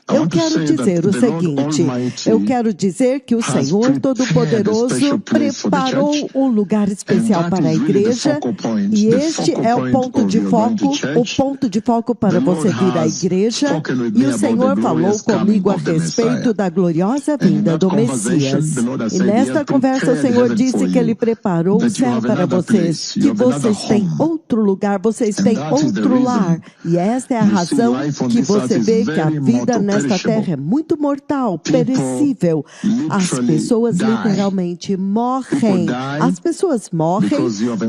Eu quero dizer o seguinte, eu quero dizer que o Senhor Todo-Poderoso preparou um lugar especial para a igreja e este é o ponto de foco para você vir à igreja, e o Senhor falou comigo a respeito da gloriosa vinda do Messias. E nesta conversa o Senhor disse que Ele preparou o céu para vocês, que vocês têm outro lugar, vocês têm outro lar, e esta é a razão que você vê que a vida nesta terra é muito mortal, perecível. As pessoas literalmente morrem. As pessoas morrem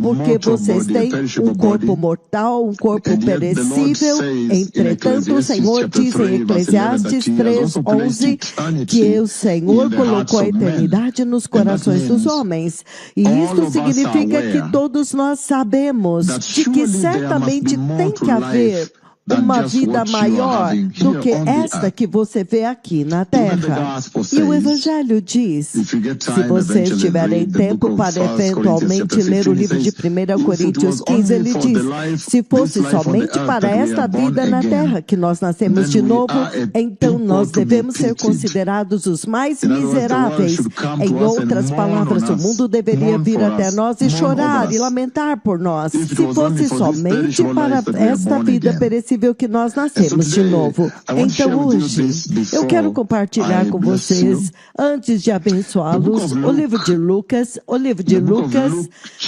porque vocês têm um corpo mortal, um corpo perecível. Entretanto, o Senhor diz em Eclesiastes 3:11 que o Senhor colocou a eternidade nos corações dos homens. E isso significa que todos nós sabemos de que certamente tem que haver uma vida maior do que esta que você vê aquê na terra. E o Evangelho diz, se vocês tiverem tempo para eventualmente ler o livro de 1 Coríntios 15, ele diz, se fosse somente para esta vida na terra que nós nascemos de novo, então nós devemos ser considerados os mais miseráveis. Em outras palavras, o mundo deveria vir até nós e chorar e lamentar por nós. Se fosse somente para esta vida perecível que nós nascemos de novo. Então hoje, eu quero compartilhar com vocês, antes de abençoá-los, o livro de Lucas,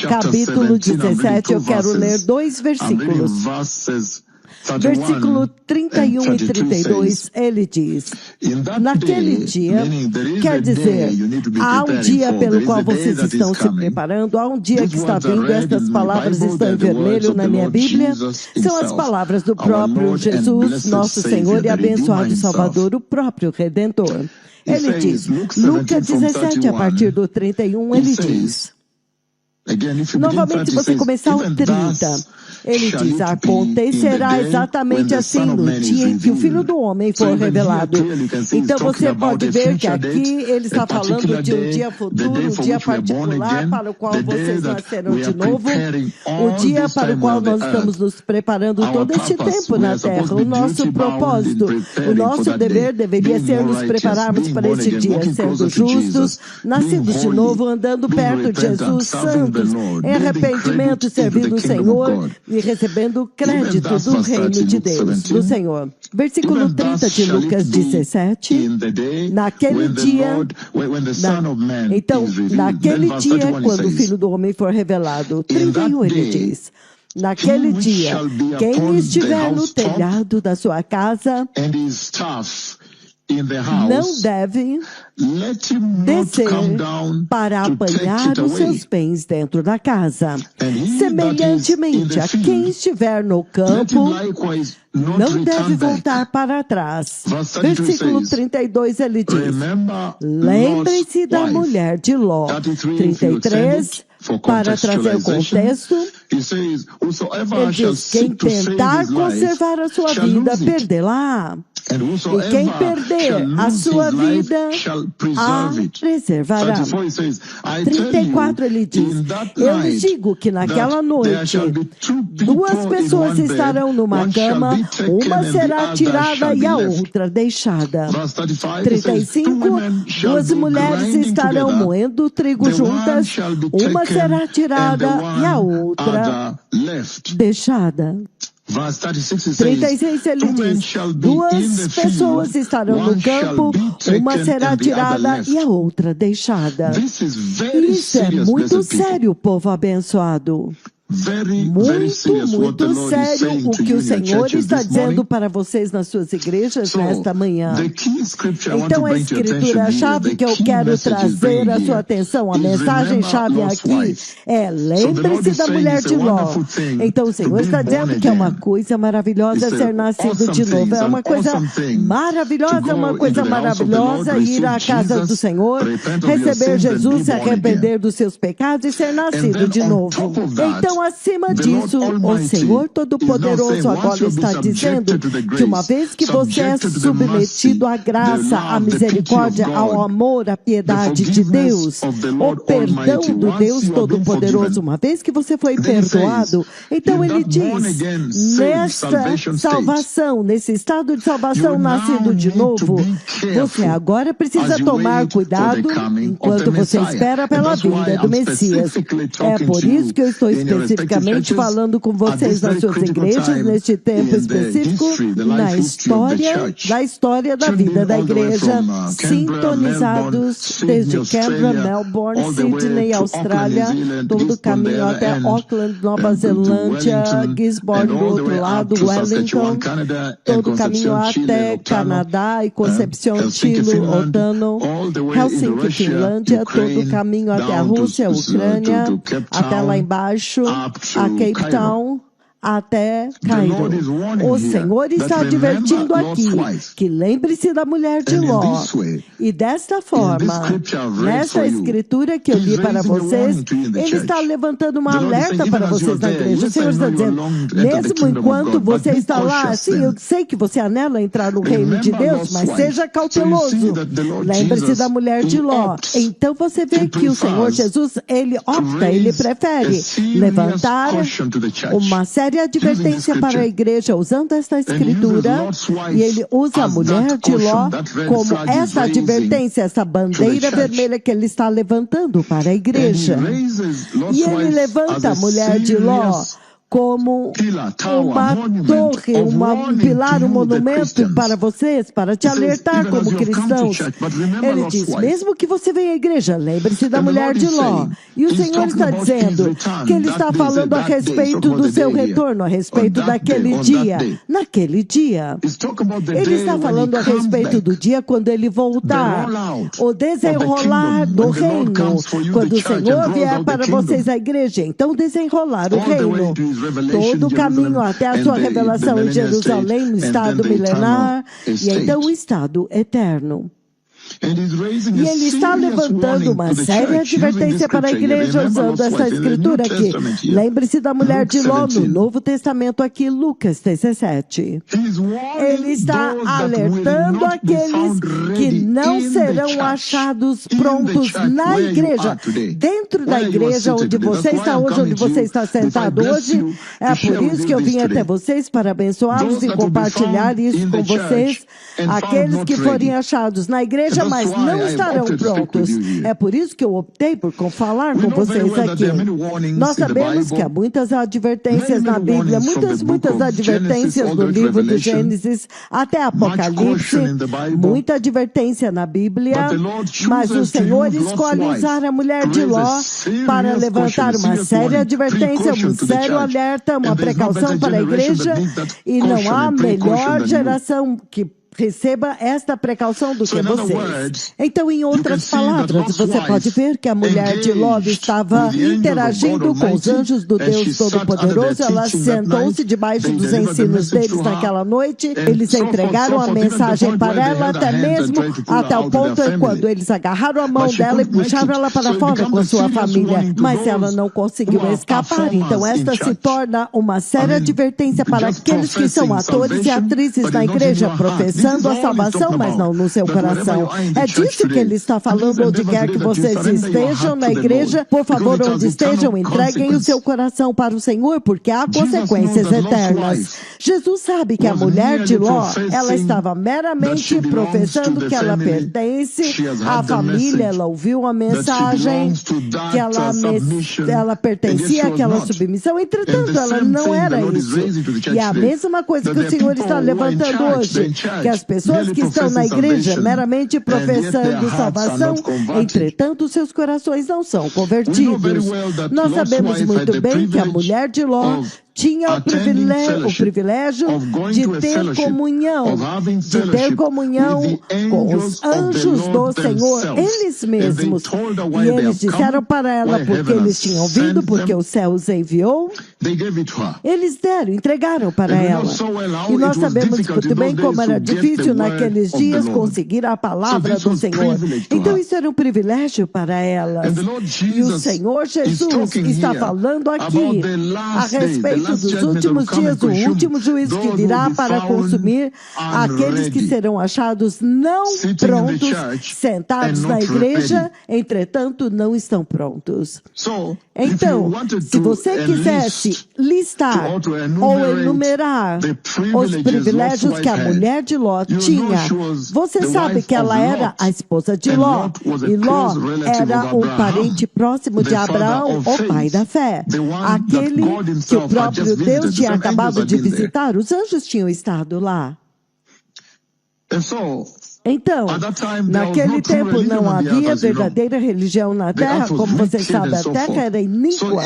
capítulo 17, eu quero ler 2 versículos. Versículo 31 e 32, ele diz, naquele dia, quer dizer, há um dia pelo qual vocês estão se preparando, há um dia que está vindo, estas palavras estão em vermelho na minha Bíblia, são as palavras do próprio Jesus, nosso Senhor e abençoado Salvador, o próprio Redentor. Ele diz, Lucas 17, a partir do 31, ele diz, novamente, você começar o 30, ele diz, acontecerá exatamente assim no dia em que o Filho do Homem for revelado. Então você pode ver que aqui ele está falando de um dia futuro, um dia particular para o qual vocês nasceram de novo, o dia para o qual nós estamos nos preparando todo este tempo na Terra, o nosso propósito, o nosso dever deveria ser nos prepararmos para este dia, sendo justos, nascidos de novo, andando perto de Jesus, santos, em arrependimento, servindo o Senhor e recebendo crédito do reino de Deus, do Senhor. Versículo 30 de Lucas 17, naquele dia, naquele dia, quando o Filho do Homem for revelado, 31 ele diz, naquele dia, quem estiver no telhado da sua casa, não deve descer para apanhar os seus bens dentro da casa. Semelhantemente, a quem estiver no campo, não deve voltar para trás. Versículo 32, ele diz, lembre-se da mulher de Ló. 33, para trazer o contexto, ele diz, quem tentar conservar a sua vida, perdê-la. E quem perder a sua vida, a preservará. 34, ele diz, eu lhes digo que naquela noite, 2 pessoas estarão numa cama, uma será tirada e a outra deixada. 35, 2 mulheres estarão moendo trigo juntas, uma será tirada e a outra deixada. 36, ele diz, 2 pessoas estarão no campo, uma será tirada e a outra deixada. Isso é muito sério, povo abençoado. Muito sério o que o Senhor está dizendo para vocês nas suas igrejas nesta manhã. Então a escritura-chave que eu quero trazer a sua atenção, a mensagem-chave aqui é, lembre-se da mulher de Ló. Então o Senhor está dizendo que é uma coisa maravilhosa ser nascido de novo. É uma coisa maravilhosa ir à casa do Senhor, receber Jesus, se arrepender dos seus pecados e ser nascido de novo. Então Então, acima disso, o Senhor Todo-Poderoso agora está dizendo que uma vez que você é submetido à graça, à misericórdia, ao amor, à piedade de Deus, o perdão do Deus Todo-Poderoso, uma vez que você foi perdoado, então ele diz, nesta salvação, nesse estado de salvação nascido de novo, você agora precisa tomar cuidado enquanto você espera pela vinda do Messias. É por isso que eu estou especificamente falando com vocês nas suas igrejas, neste tempo específico, da história da vida da igreja, sintonizados desde Canberra, Melbourne, Sydney, Austrália, todo o caminho até Auckland, Nova Zelândia, Gisborne do outro lado, Wellington, todo o caminho até Canadá e Concepción, Chile, Odano, Helsinki, Finlândia, todo o caminho até a Rússia, Ucrânia, até lá embaixo, a Cape Town, até Cairo. O Senhor está advertindo aqui que lembre-se da mulher de Ló. E desta forma, nessa escritura que eu li para vocês, ele está levantando uma alerta para vocês na igreja. O Senhor está dizendo, mesmo enquanto você está lá, sim, eu sei que você anela entrar no reino de Deus, mas seja cauteloso. Lembre-se da mulher de Ló. Então você vê que o Senhor Jesus, ele opta, ele prefere levantar uma série de advertência para a igreja usando esta escritura, e ele usa a mulher de Ló como essa advertência, essa bandeira vermelha que ele está levantando para a igreja. E ele levanta a mulher de Ló como uma torre, um pilar, um monumento para vocês, para te alertar como cristãos. Ele diz, mesmo que você venha à igreja, lembre-se da mulher de Ló. E o Senhor está dizendo que ele está falando a respeito do seu retorno, a respeito daquele dia. Naquele dia. Ele está falando a respeito do dia quando ele voltar. O desenrolar do reino. Quando o Senhor vier para vocês à igreja, então desenrolar o reino. Todo o caminho até a sua revelação em Jerusalém, no estado milenar, e então o estado eterno. E ele está levantando uma séria advertência para a igreja usando essa escritura aqui. Lembre-se da mulher de Ló no Novo Testamento aqui, Lucas 17. Ele está alertando aqueles que não serão achados prontos na igreja. Dentro da igreja onde você está hoje, onde você está sentado hoje. É por isso que eu vim até vocês para abençoá-los e compartilhar isso com vocês. Aqueles que forem achados na igreja, mas não estarão prontos. É por isso que eu optei por falar com vocês aqui. Nós sabemos que há muitas advertências na Bíblia, muitas advertências do livro de Gênesis até Apocalipse, muita advertência na Bíblia, mas o Senhor escolhe usar a mulher de Ló para levantar uma séria advertência, um sério alerta, uma precaução para a igreja, e não há melhor geração que receba esta precaução do que vocês. Então, em outras palavras, você pode ver que a mulher de Ló estava interagindo com os anjos do Deus Todo-Poderoso. Ela sentou-se debaixo dos ensinos deles naquela noite. Eles entregaram a mensagem para ela, até o ponto em quando eles agarraram a mão dela e puxaram ela para fora com sua família. Mas ela não conseguiu escapar. Então, esta se torna uma séria advertência para aqueles que são atores e atrizes na igreja, professando a salvação, mas não no seu coração. É disso que ele está falando, onde quer que vocês estejam na igreja, por favor, onde estejam, entreguem o seu coração para o Senhor, porque há consequências eternas. Jesus sabe que a mulher de Ló, ela estava meramente professando que ela pertence à família, ela ouviu a mensagem, que ela pertencia àquela submissão, entretanto, ela não era isso. E a mesma coisa que o Senhor está levantando hoje, que as pessoas que estão na igreja meramente professando salvação, entretanto, seus corações não são convertidos. Nós sabemos muito bem que a mulher de Ló tinha o privilégio de ter comunhão com os anjos do Senhor, eles mesmos. E eles disseram para ela, porque eles tinham ouvido, porque o céu os enviou, eles entregaram para ela. E nós sabemos muito bem como era difícil naqueles dias conseguir a palavra do Senhor. Então isso era um privilégio para elas. E o Senhor Jesus está falando aqui a respeito dos últimos dias, o último juízo que virá para consumir aqueles que serão achados não prontos, sentados na igreja, entretanto não estão prontos. Então, se você quisesse listar ou enumerar os privilégios que a mulher de Ló tinha, você sabe que ela era a esposa de Ló, e Ló era um parente próximo de Abraão, o pai da fé, aquele que o próprio Deus tinha acabado de visitar. Os anjos tinham estado lá. Então, naquele tempo não havia verdadeira religião na terra, como você sabe, a terra era iníqua.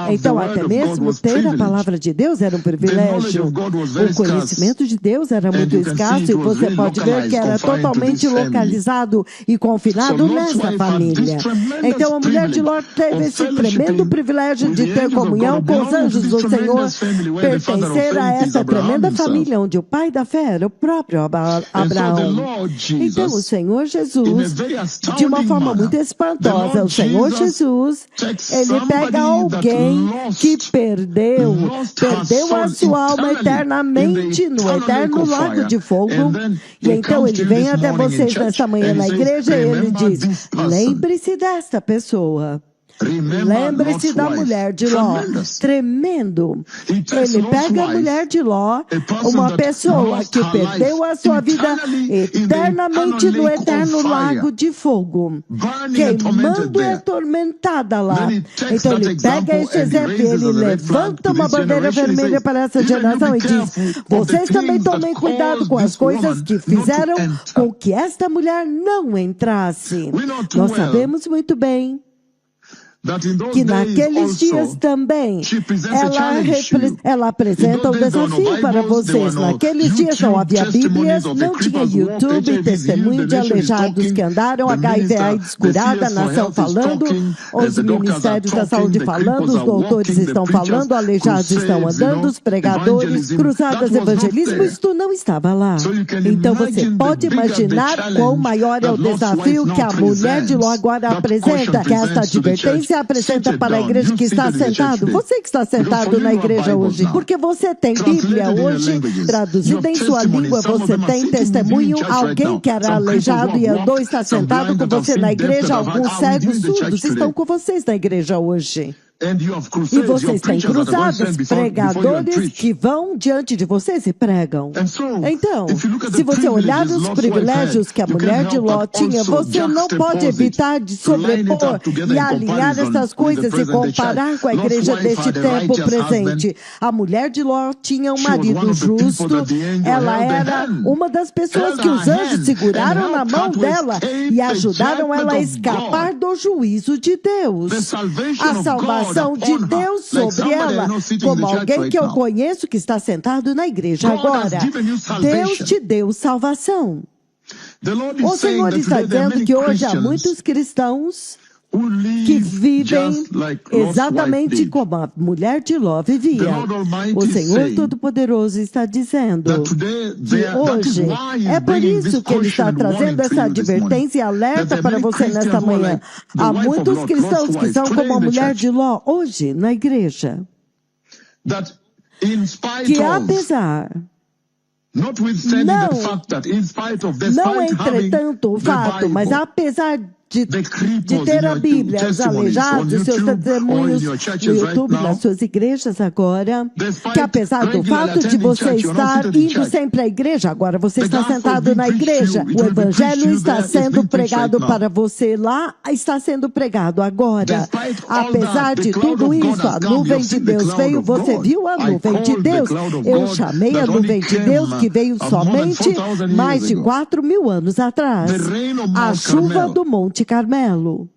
Então, até mesmo ter a palavra de Deus era um privilégio. O conhecimento de Deus era muito escasso, e você pode ver que era totalmente localizado e confinado nessa família. Então, a mulher de Ló teve esse tremendo privilégio de ter comunhão com os anjos do Senhor, pertencer a essa tremenda família, onde o pai da fé era o próprio Abraão. Então, o Senhor Jesus, de uma forma muito espantosa, o Senhor Jesus, ele pega alguém que perdeu a sua alma eternamente no eterno lago de fogo, e então ele vem até vocês nesta manhã na igreja e ele diz, lembre-se desta pessoa. Lembre-se da mulher de Ló. Tremendo. Ele pega a mulher de Ló, uma pessoa que perdeu a sua vida eternamente no eterno lago de fogo, queimando e atormentada lá. Então ele pega esse exemplo e ele levanta uma bandeira vermelha para essa geração e diz, vocês também tomem cuidado com as coisas que fizeram com que esta mulher não entrasse. Nós sabemos muito bem que naqueles dias também ela apresenta um desafio para vocês. Naqueles dias não havia Bíblias, não tinha YouTube, testemunho de aleijados que andaram, HIV/AIDS curada, a nação falando, os ministérios da saúde falando, os doutores estão falando, aleijados estão andando, os pregadores, cruzadas, evangelismo, isto não estava lá. Então você pode imaginar quão maior é o desafio que a mulher de Ló agora apresenta, que esta advertência apresenta para a igreja que está sentado. Você que está sentado na igreja hoje, porque você tem Bíblia hoje, traduzida em sua língua, você tem testemunho, alguém que era aleijado e andou, está sentado com você na igreja, alguns cegos, surdos estão com vocês na igreja hoje. E vocês têm cruzadas, pregadores que vão diante de vocês e pregam. Então, se você olhar os privilégios que a mulher de Ló tinha, você não pode evitar de sobrepor e alinhar essas coisas e comparar com a igreja deste tempo presente. A mulher de Ló tinha um marido justo, ela era uma das pessoas que os anjos seguraram na mão dela e ajudaram ela a escapar do juízo de Deus. A salvação de Deus sobre ela, como alguém que eu conheço que está sentado na igreja agora. Deus te deu salvação. O Senhor está dizendo que hoje há muitos cristãos que vivem exatamente como a mulher de Ló vivia. O Senhor Todo-Poderoso está dizendo que hoje, é por isso que Ele está trazendo essa advertência e alerta para você nesta manhã. Há muitos cristãos que são como a mulher de Ló hoje na igreja, que apesar... Não entretanto o fato, mas apesar de ter a Bíblia, os aleijados, seus testemunhos no YouTube, nas suas igrejas agora, que apesar do fato de você estar indo sempre à igreja, agora você está sentado na igreja, o Evangelho está sendo pregado para você lá, está sendo pregado agora. Apesar de tudo isso, a nuvem de Deus veio, você viu a nuvem de Deus? Eu chamei a nuvem de Deus que veio somente mais de 4.000 anos atrás. A chuva do Monte Carmelo.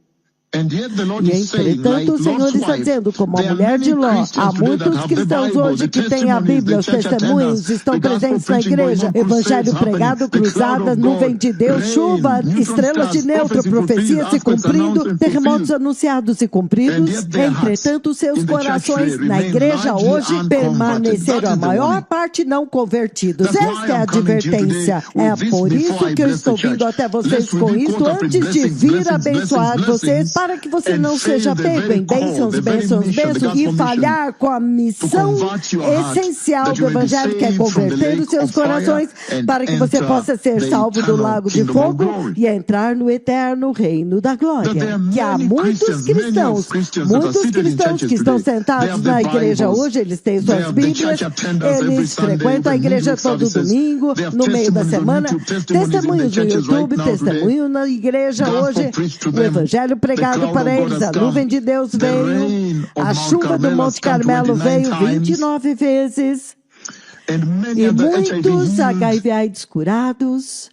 E, entretanto, o Senhor está dizendo, como a mulher de Ló, há muitos cristãos hoje que têm a Bíblia, os testemunhos, estão presentes na igreja, evangelho pregado, cruzadas, nuvem de Deus, chuva, estrelas de neutro, profecias se cumprindo, terremotos anunciados e cumpridos. Entretanto, seus corações na igreja hoje permaneceram a maior parte não convertidos. Esta é a advertência. É por isso que eu estou vindo até vocês com isso, antes de vir abençoar vocês, para que você não seja pego em bênçãos e falhar com a missão essencial do Evangelho, que é converter os seus corações, para que você possa ser salvo do lago de fogo e entrar no eterno reino da glória. Que há muitos cristãos que estão sentados na igreja hoje, eles têm suas Bíblias, eles frequentam a igreja todo domingo, no meio da semana, testemunhos no YouTube, testemunho na igreja hoje, o Evangelho pregado para eles, a nuvem de Deus veio, a chuva do Monte Carmelo veio 29 vezes, e muitos HIV/AIDS curados,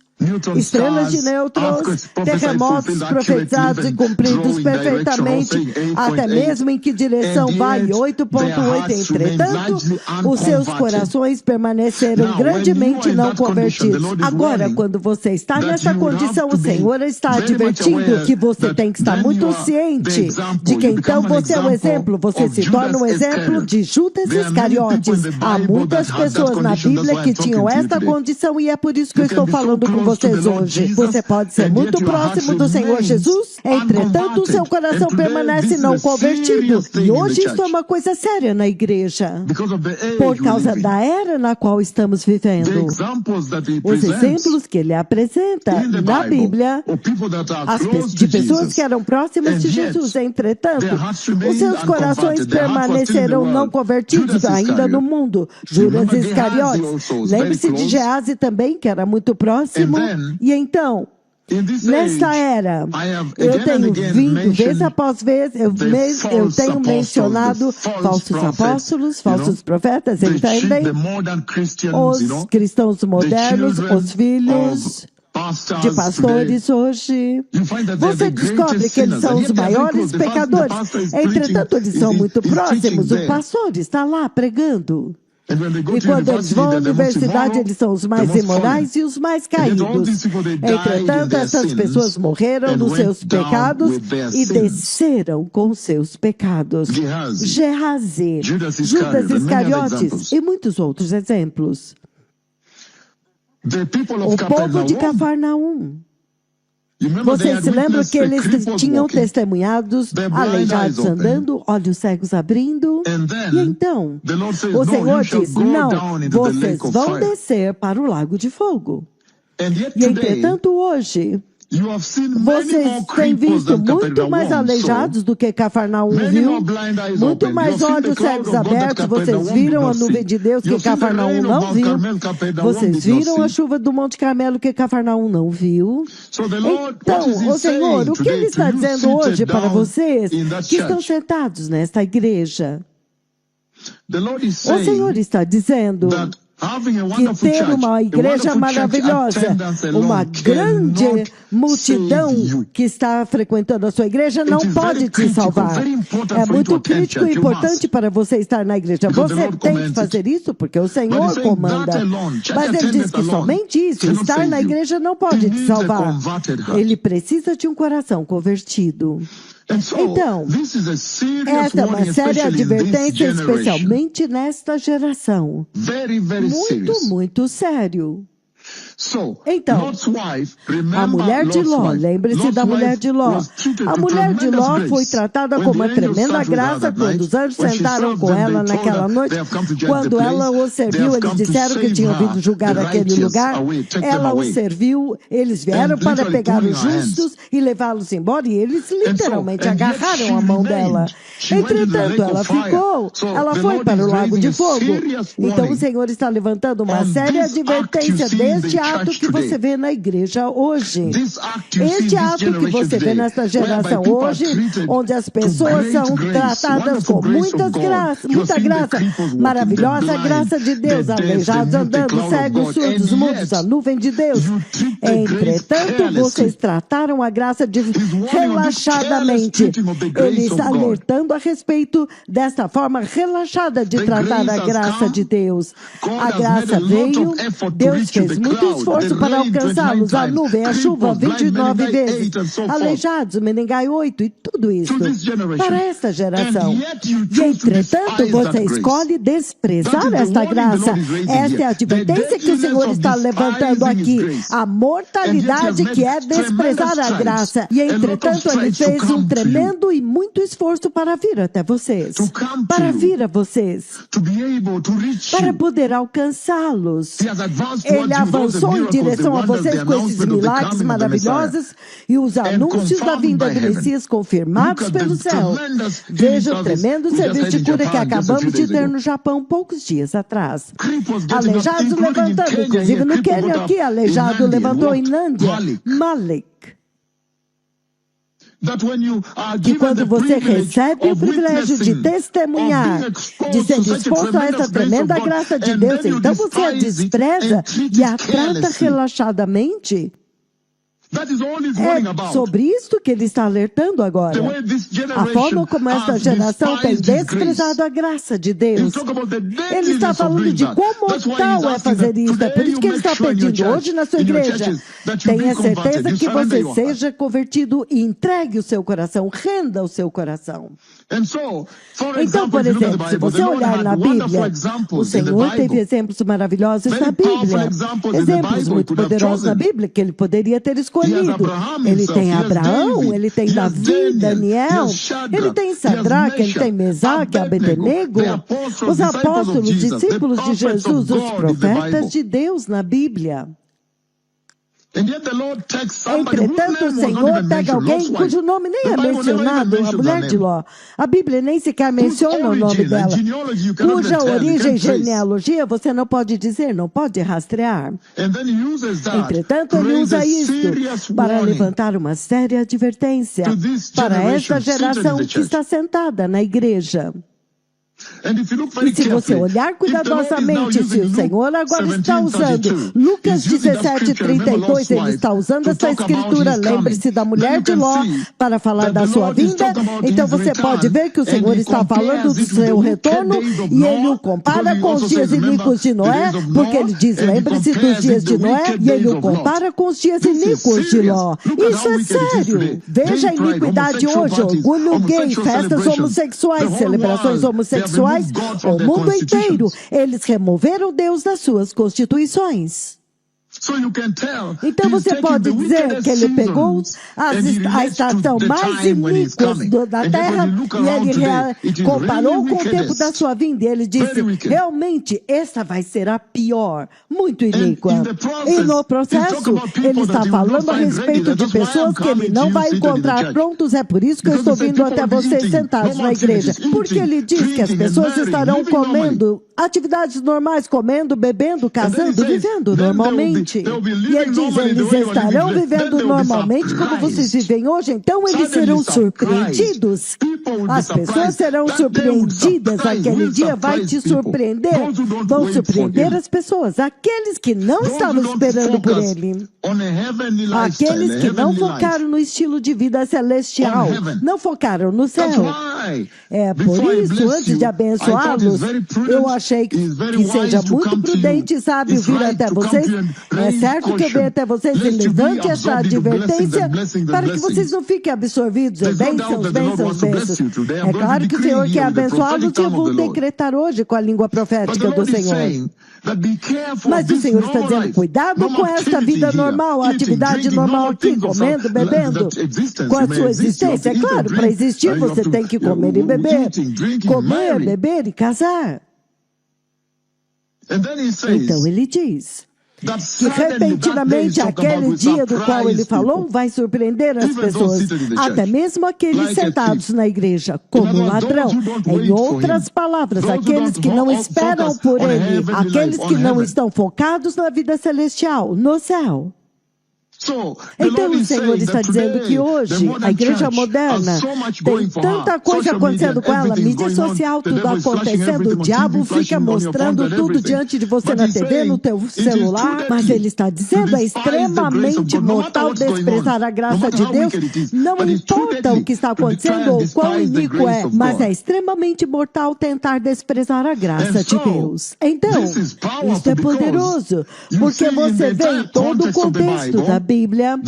estrelas de nêutrons, terremotos profetizados e cumpridos perfeitamente, até mesmo em que direção vai 8.8. Entretanto, os seus corações permaneceram grandemente não convertidos. Agora, quando você está nessa condição, o Senhor está advertindo que você tem que estar muito ciente de que então você é um exemplo, você se torna um exemplo de Judas Iscariotes. Há muitas pessoas na Bíblia que tinham esta condição e é por isso que eu estou falando com vocês hoje. Você pode ser muito próximo do Senhor Jesus, entretanto o seu coração permanece não convertido. E hoje isso é uma coisa séria na igreja, por causa da era na qual estamos vivendo. Os exemplos que ele apresenta na Bíblia, de pessoas que eram próximas de Jesus, entretanto, os seus corações permaneceram não convertidos ainda no mundo. Judas Iscariotes. Lembre-se de Gease também, que era muito próximo. E então, nesta era, eu tenho vindo, vez após vez, eu tenho mencionado falsos apóstolos, falsos profetas, entendem? Os cristãos modernos, os filhos de pastores hoje, você descobre que eles são os maiores pecadores. Entretanto, eles são muito próximos. O pastor está lá pregando. E quando eles vão à universidade, eles são os mais imorais e os mais caídos. Entretanto, essas pessoas morreram nos seus pecados e desceram com seus pecados. Gehazi, Judas Iscariotes e muitos outros exemplos. O povo de Cafarnaum. Vocês se lembram que eles tinham testemunhados, aleijados andando, olhos cegos abrindo? E então, o Senhor diz, não, vocês vão descer para o lago de fogo. E entretanto hoje, vocês têm visto muito mais aleijados do que Cafarnaum viu, muito mais olhos cegos abertos. Vocês viram a nuvem de Deus que Cafarnaum não viu. Vocês viram a chuva do Monte Carmelo que Cafarnaum não viu. Então, o Senhor, o que Ele está dizendo hoje para vocês que estão sentados nesta igreja? O Senhor está dizendo que ter uma igreja maravilhosa, uma grande multidão que está frequentando a sua igreja não pode te salvar. É muito crítico e importante para você estar na igreja. Você tem que fazer isso porque o Senhor comanda. Mas ele diz que somente isso, estar na igreja não pode te salvar. Ele precisa de um coração convertido. Então, esta é uma séria advertência, especialmente nesta geração. Muito, muito sério. Então, a mulher de Ló, lembre-se da mulher de Ló. A mulher de Ló foi tratada com uma tremenda graça quando os anjos sentaram com ela naquela noite. Quando ela os serviu, eles disseram que tinham vindo julgar aquele lugar. Ela os serviu, eles vieram para pegar os justos e levá-los embora, e eles literalmente agarraram a mão dela. Entretanto, ela foi para o lago de fogo. Então o Senhor está levantando uma séria advertência deste ato que você vê na igreja hoje. Este ato que você vê nesta geração hoje, onde as pessoas são tratadas com muita graça, maravilhosa graça de Deus, aleijados andando, cegos, surdos, mudos, a nuvem de Deus. Entretanto, vocês trataram a graça relaxadamente. Ele está alertando a respeito desta forma relaxada de tratar a graça de Deus. A graça veio, Deus fez muito esforço para alcançá-los, a nuvem, a chuva, 29 vezes, aleijados, meningai 8 e tudo isso para esta geração. E entretanto, você escolhe desprezar esta graça. Esta é a advertência que o Senhor está levantando aqui. A mortalidade que é desprezar a graça. E entretanto, Ele fez um tremendo e muito esforço para vir até vocês. Para vir a vocês. Para poder alcançá-los. Ele avançou em direção a vocês com esses milagres maravilhosos e os anúncios da vinda do Messias confirmados pelo céu. Veja o tremendo serviço de cura que acabamos de ter no Japão poucos dias atrás. Aleijados levantando, inclusive no Quênia aqui, aleijado levantou em Nândia, Malik. Que quando você recebe o privilégio de testemunhar, de ser disposto a essa tremenda graça de Deus, então você a despreza e a trata relaxadamente. É sobre isto que ele está alertando agora. A forma como esta geração tem desprezado a graça de Deus. Ele está falando de quão mortal é fazer isso. É por isso que ele está pedindo hoje na sua igreja. Tenha certeza que você seja convertido e entregue o seu coração, renda o seu coração. Então, por exemplo, se você olhar na Bíblia, o Senhor teve exemplos maravilhosos na Bíblia. Exemplos muito poderosos na Bíblia que ele poderia ter escolhido. Ele tem Abraão, ele tem Davi, Daniel, ele tem Sadraque, ele tem Mesaque, Abednego, os apóstolos, discípulos de Jesus, os profetas de Deus na Bíblia. Entretanto, o Senhor pega alguém cujo nome nem é mencionado, a mulher de Ló. A Bíblia nem sequer menciona o nome dela. Cuja origem e genealogia você não pode dizer, não pode rastrear. Entretanto, ele usa isto para levantar uma séria advertência para esta geração que está sentada na igreja. E se você olhar cuidadosamente, se o Senhor agora está usando Lucas 17:32, ele está usando essa escritura, lembre-se da mulher de Ló, para falar da sua vinda, então você pode ver que o Senhor está falando do seu retorno e ele o compara com os dias iníquos de Noé, porque ele diz, lembre-se dos dias de Noé, e ele o compara com os dias iníquos de Ló. Isso é sério. Veja a iniquidade hoje, orgulho gay, festas homossexuais, celebrações homossexuais, o mundo inteiro. Eles removeram Deus das suas constituições. Então você pode dizer que ele pegou a estação mais iníqua da terra e ele comparou com o tempo da sua vinda. E ele disse, realmente, essa vai ser a pior, muito iníqua. E no processo, ele está falando a respeito de pessoas que ele não vai encontrar prontos. É por isso que eu estou vindo até vocês sentados na igreja. Porque ele diz que as pessoas estarão comendo atividades normais, comendo, bebendo, casando, vivendo normalmente. E ele diz, eles estarão vivendo normalmente como vocês vivem hoje, então eles serão surpreendidos. As pessoas serão surpreendidas, aquele dia vai te surpreender. Vão surpreender as pessoas, aqueles que não estavam esperando por ele. Aqueles que não focaram no estilo de vida celestial, não focaram no céu. É por isso, antes de abençoá-los, eu achei que seja muito prudente e sábio vir até vocês. É certo que eu venho até vocês e levante essa advertência para que vocês não fiquem absorvidos em bênçãos, bênçãos, bênçãos. É claro que o Senhor quer abençoá-los e eu vou decretar hoje com a língua profética do Senhor. Mas o Senhor está dizendo, cuidado com esta vida normal, a atividade normal aqui, comendo, bebendo, com a sua existência. É claro, para existir você tem que comer e beber, beber e casar. Então ele diz, que repentinamente aquele dia do qual ele falou vai surpreender as pessoas, até mesmo aqueles sentados na igreja, como um ladrão. Em outras palavras, aqueles que não esperam por ele, aqueles que não estão focados na vida celestial, no céu. Então o Senhor está dizendo que hoje a igreja moderna tem tanta coisa acontecendo com ela, mídia social, tudo acontecendo, o diabo fica mostrando tudo diante de você na TV, no teu celular, mas ele está dizendo é extremamente mortal desprezar a graça de Deus, não importa o que está acontecendo ou quão iníquo é, mas é extremamente mortal tentar desprezar a graça de Deus. Então, isso é poderoso, porque você vê em todo o contexto da Bíblia,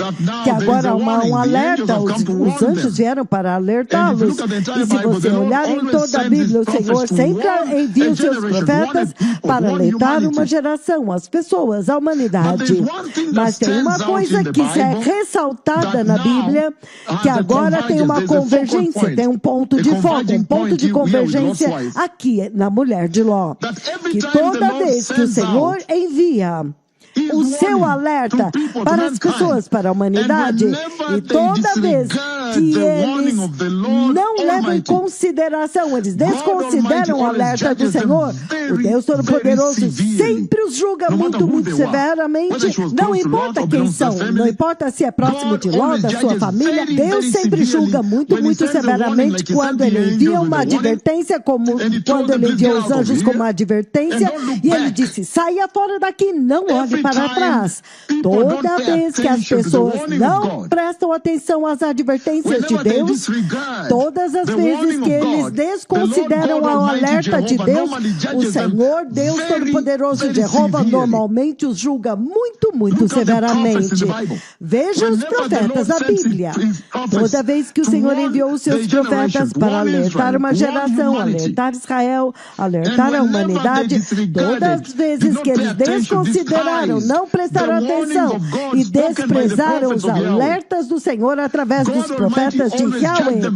que agora há um alerta, os anjos vieram para alertá-los. E se você olhar em toda a Bíblia, o Senhor sempre envia os seus profetas para alertar uma geração, as pessoas, a humanidade. Mas tem uma coisa que é ressaltada na Bíblia, que agora tem uma convergência, tem um ponto de foco, um ponto de convergência aqui na mulher de Ló. Que toda vez que o Senhor envia o seu alerta para as pessoas, para a humanidade, e toda vez que eles não levam em consideração, eles desconsideram o alerta do Senhor, o Deus Todo-Poderoso sempre os julga muito, muito severamente, não importa quem são, não importa se é próximo de Ló, da sua família, Deus sempre julga muito, muito severamente quando ele envia uma advertência, como quando ele enviou os anjos como uma advertência, e ele disse, saia fora daqui, não olhe para trás. Toda vez que as pessoas não prestam atenção às advertências de Deus, todas as vezes que eles desconsideram o alerta de Deus, o Senhor, Deus Todo-Poderoso, Jeová, normalmente os julga muito, muito severamente. Veja os profetas da Bíblia. Toda vez que o Senhor enviou os seus profetas para alertar uma geração, alertar Israel, alertar a humanidade, todas as vezes que eles desconsideraram, não prestaram atenção e desprezaram os alertas do Senhor através dos profetas de Yahweh,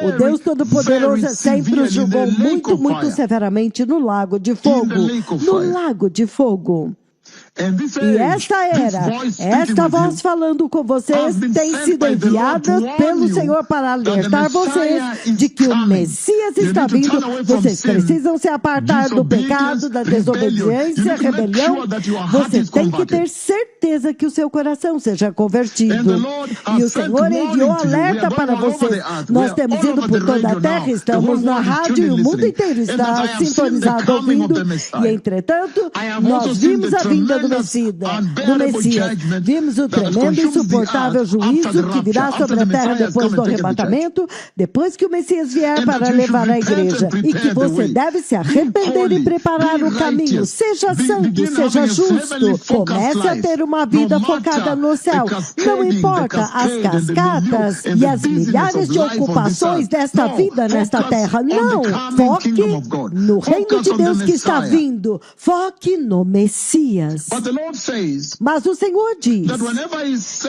o Deus Todo-Poderoso sempre os julgou muito, muito severamente no lago de fogo. No lago de fogo. E esta voz falando com vocês tem sido enviada pelo Senhor para alertar vocês de que o Messias está vindo. Vocês precisam se apartar do pecado, da desobediência, rebelião. Você tem que ter certeza que o seu coração seja convertido. E o Senhor enviou alerta para vocês. Nós temos ido por toda a terra, estamos na rádio e o mundo inteiro está sintonizado ouvindo. E entretanto, nós vimos a vinda do Messias. Vimos o tremendo e insuportável juízo que virá sobre a terra depois do arrebatamento, depois que o Messias vier para levar a igreja, e que você deve se arrepender e preparar o caminho. Seja santo, seja justo, comece a ter uma vida focada no céu. Não importa as cascatas e as milhares de ocupações desta vida nesta terra. Não, foque no reino de Deus que está vindo. Foque no Messias. Mas o Senhor diz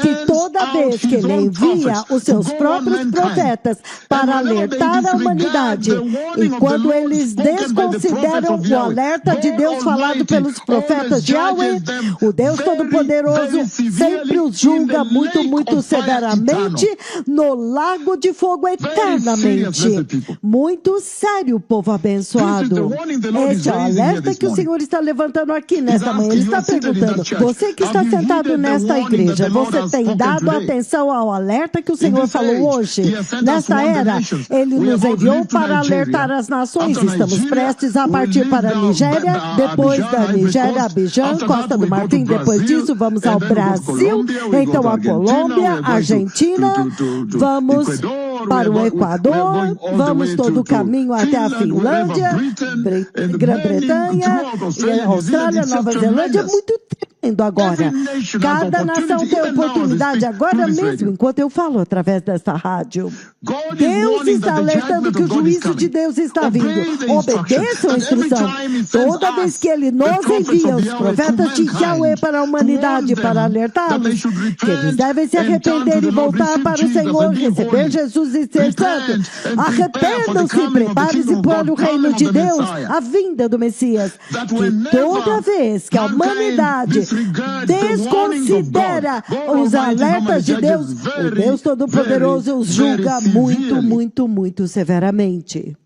que toda vez que ele envia os seus próprios profetas para alertar a humanidade, e quando eles desconsideram o alerta de Deus falado pelos profetas de Yahweh, o Deus Todo-Poderoso sempre os julga muito, muito severamente no lago de fogo eternamente. Muito sério, povo abençoado. Este é o alerta que o Senhor está levantando aqui nesta manhã. Ele está perguntando, você que está sentado nesta igreja, você tem dado atenção ao alerta que o Senhor falou hoje? Nesta era, Ele nos enviou para alertar as nações. Estamos prestes a partir para a Nigéria, depois da Nigéria, Abidjan, Costa do Marfim. Depois disso, vamos ao Brasil, então a Colômbia, Argentina, vamos para o Equador, vamos todo o caminho até a Finlândia, Grã-Bretanha, Austrália, Nova Zelândia, muito tremendo agora. Cada nação tem oportunidade agora mesmo, enquanto eu falo através desta rádio. Deus está alertando que o juízo de Deus está vindo. Obedeçam a instrução. Toda vez que Ele nos envia os profetas de Yahweh para a humanidade para alertá-los que eles devem se arrepender e voltar para o Senhor, receber Jesus e ser santos. Arrependam-se, preparem-se para o reino de Deus, a vinda do Messias. Que toda vez que a humanidade desconsidera os alertas de Deus, o Deus Todo-Poderoso os julga muito, muito, muito severamente.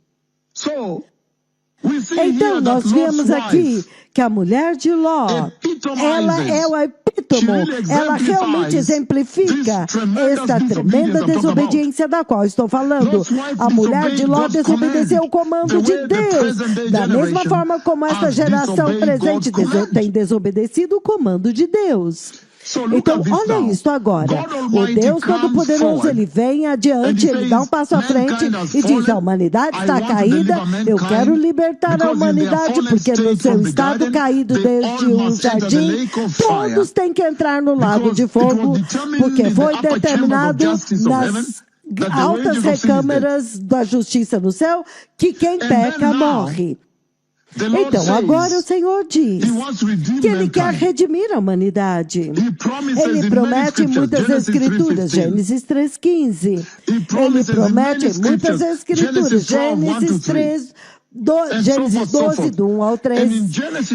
Então, nós vemos aqui que a mulher de Ló, ela é o epítomo, ela realmente exemplifica esta tremenda desobediência da qual estou falando. A mulher de Ló desobedeceu o comando de Deus, da mesma forma como esta geração presente tem desobedecido o comando de Deus. Então, olha isso agora. O Deus Todo-Poderoso, ele vem adiante, ele dá um passo à frente e diz: a humanidade está caída, eu quero libertar a humanidade, porque no seu estado caído desde o jardim, todos têm que entrar no lago de fogo, porque foi determinado nas altas recâmaras da justiça no céu que quem peca morre. Então, agora o Senhor diz que Ele quer redimir a humanidade. Ele promete em muitas escrituras, Gênesis 3:15. Ele promete em muitas escrituras, Gênesis 12, do 1 ao 3.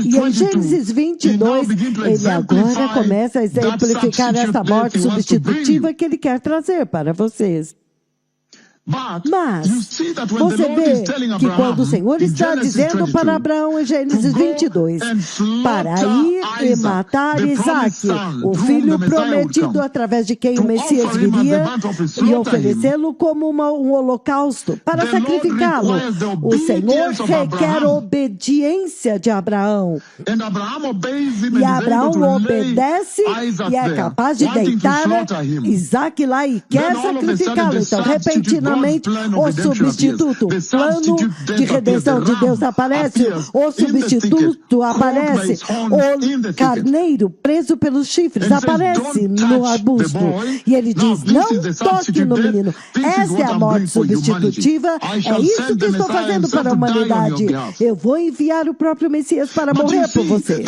E em Gênesis 22, ele agora começa a exemplificar essa morte substitutiva que Ele quer trazer para vocês. Mas você vê que quando o Senhor está dizendo para Abraão em Gênesis 22, para ir e matar Isaque, o filho prometido através de quem o Messias viria, e oferecê-lo como um holocausto para sacrificá-lo, o Senhor requer obediência de Abraão. E Abraão obedece e é capaz de deitar Isaque lá e quer sacrificá-lo. Então, repentinamente, o substituto, o plano de redenção de Deus aparece, o substituto aparece, o carneiro preso pelos chifres aparece no arbusto. E ele diz: não toque no menino. Essa é a morte substitutiva, é isso que estou fazendo para a humanidade. Eu vou enviar o próprio Messias para morrer por vocês.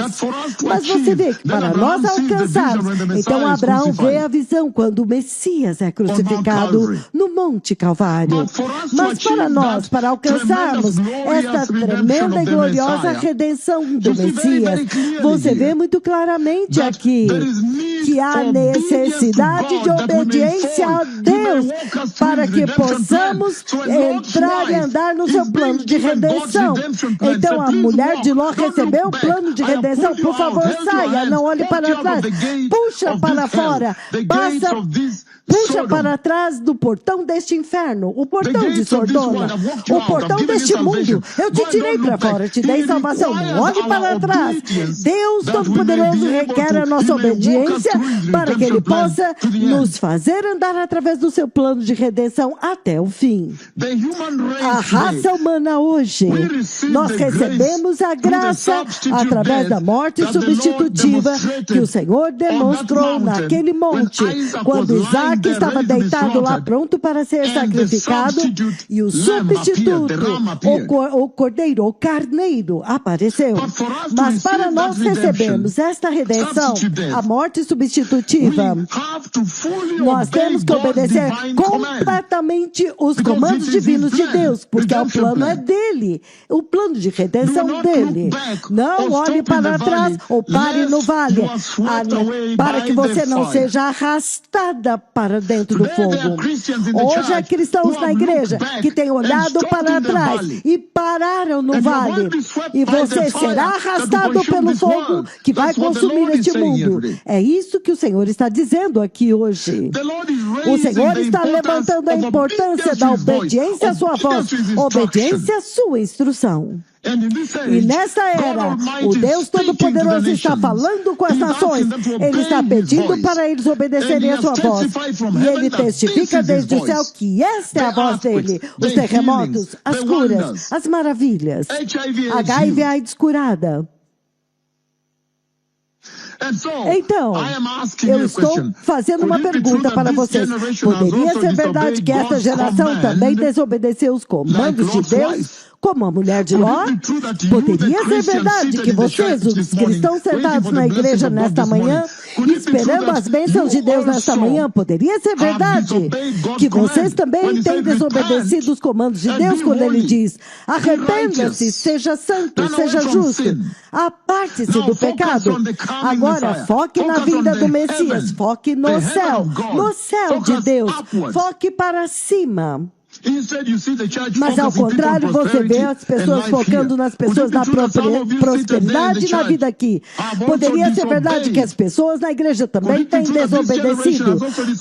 Mas você vê que para nós alcançarmos, então Abraão vê a visão quando o Messias é crucificado no Monte Calvário. Mas para nós, para alcançarmos esta tremenda e gloriosa redenção do Messias, você vê muito claramente aqui que há necessidade de obediência a Deus para que possamos entrar e andar no seu plano de redenção. Então a mulher de Ló recebeu o plano de redenção. Por favor, saia, não olhe para trás, puxa para fora, puxa para trás do portão deste inferno, o portão de Sodoma, o portão deste mundo. Eu te tirei para fora, te dei salvação. Não olhe para trás. Deus Todo-Poderoso requer a nossa obediência para que Ele possa nos fazer andar através do seu plano de redenção até o fim. A raça humana hoje, nós recebemos a graça através da morte substitutiva que o Senhor demonstrou naquele monte, quando Isaque estava deitado lá pronto para ser sacrificado, e o substituto, o cordeiro, o carneiro, apareceu. Mas para nós recebermos esta redenção, a morte substitutiva, nós temos que obedecer completamente os comandos divinos de Deus, porque o plano é dele, o plano de redenção dele. Não olhe para trás ou pare no vale, para que você não seja arrastada para dentro do fogo. Hoje há cristãos na igreja que têm olhado para trás e pararam no vale, e você será arrastado pelo fogo que vai consumir este mundo. É isso que o Senhor está dizendo aqui hoje. O Senhor está levantando a importância da obediência à sua voz, obediência à sua instrução. E nessa era, o Deus Todo-Poderoso está falando com as nações. Ele está pedindo para eles obedecerem a sua voz. E Ele testifica desde o céu que esta é a voz dele. Os terremotos, as curas, as maravilhas. HIV/AIDS curada. Então, eu estou fazendo uma pergunta para vocês. Poderia ser verdade que esta geração também desobedeceu os comandos de Deus, como a mulher de Ló? Poderia ser verdade que vocês, os cristãos sentados na igreja nesta manhã, esperando as bênçãos de Deus nesta manhã, poderia ser verdade que vocês também têm desobedecido os comandos de Deus quando Ele diz: arrependa-se, seja santo, seja justo, aparte-se do pecado. Agora, foque na vinda do Messias, foque no céu de Deus, foque para cima. Mas ao contrário, você vê as pessoas focando nas pessoas na prosperidade e na vida aqui. Poderia ser verdade que as pessoas na igreja também têm desobedecido.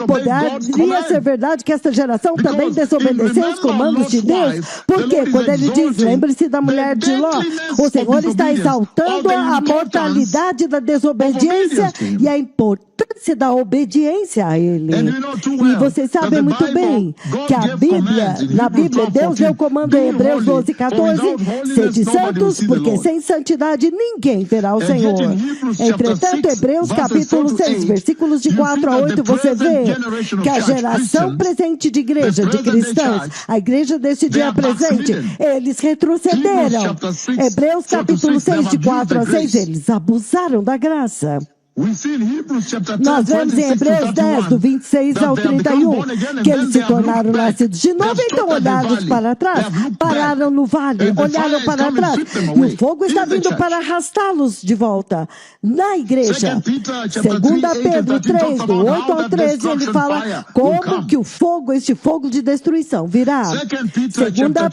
Poderia ser verdade que esta geração também desobedeceu os comandos de Deus. Porque quando ele diz, lembre-se da mulher de Ló, o Senhor está exaltando a mortalidade da desobediência e a importância da obediência a Ele. E vocês sabem muito bem que a Bíblia, na Bíblia, Deus deu o comando em Hebreus 12:14, sede santos, porque sem santidade ninguém verá o Senhor. Entretanto, Hebreus capítulo 6, versículos de 4 a 8, você vê que a geração presente de igreja, de cristãos, a igreja desse dia presente, eles retrocederam. Hebreus capítulo 6, de 4 a 6, eles abusaram da graça. Nós vemos em Hebreus 10, do 26 ao 31, que eles se tornaram nascidos de novo, então olharam para trás, pararam no vale, olharam para trás, e o fogo está vindo para arrastá-los de volta na igreja. 2 Pedro 3, do 8 ao 13, ele fala como que o fogo, este fogo de destruição virá. 2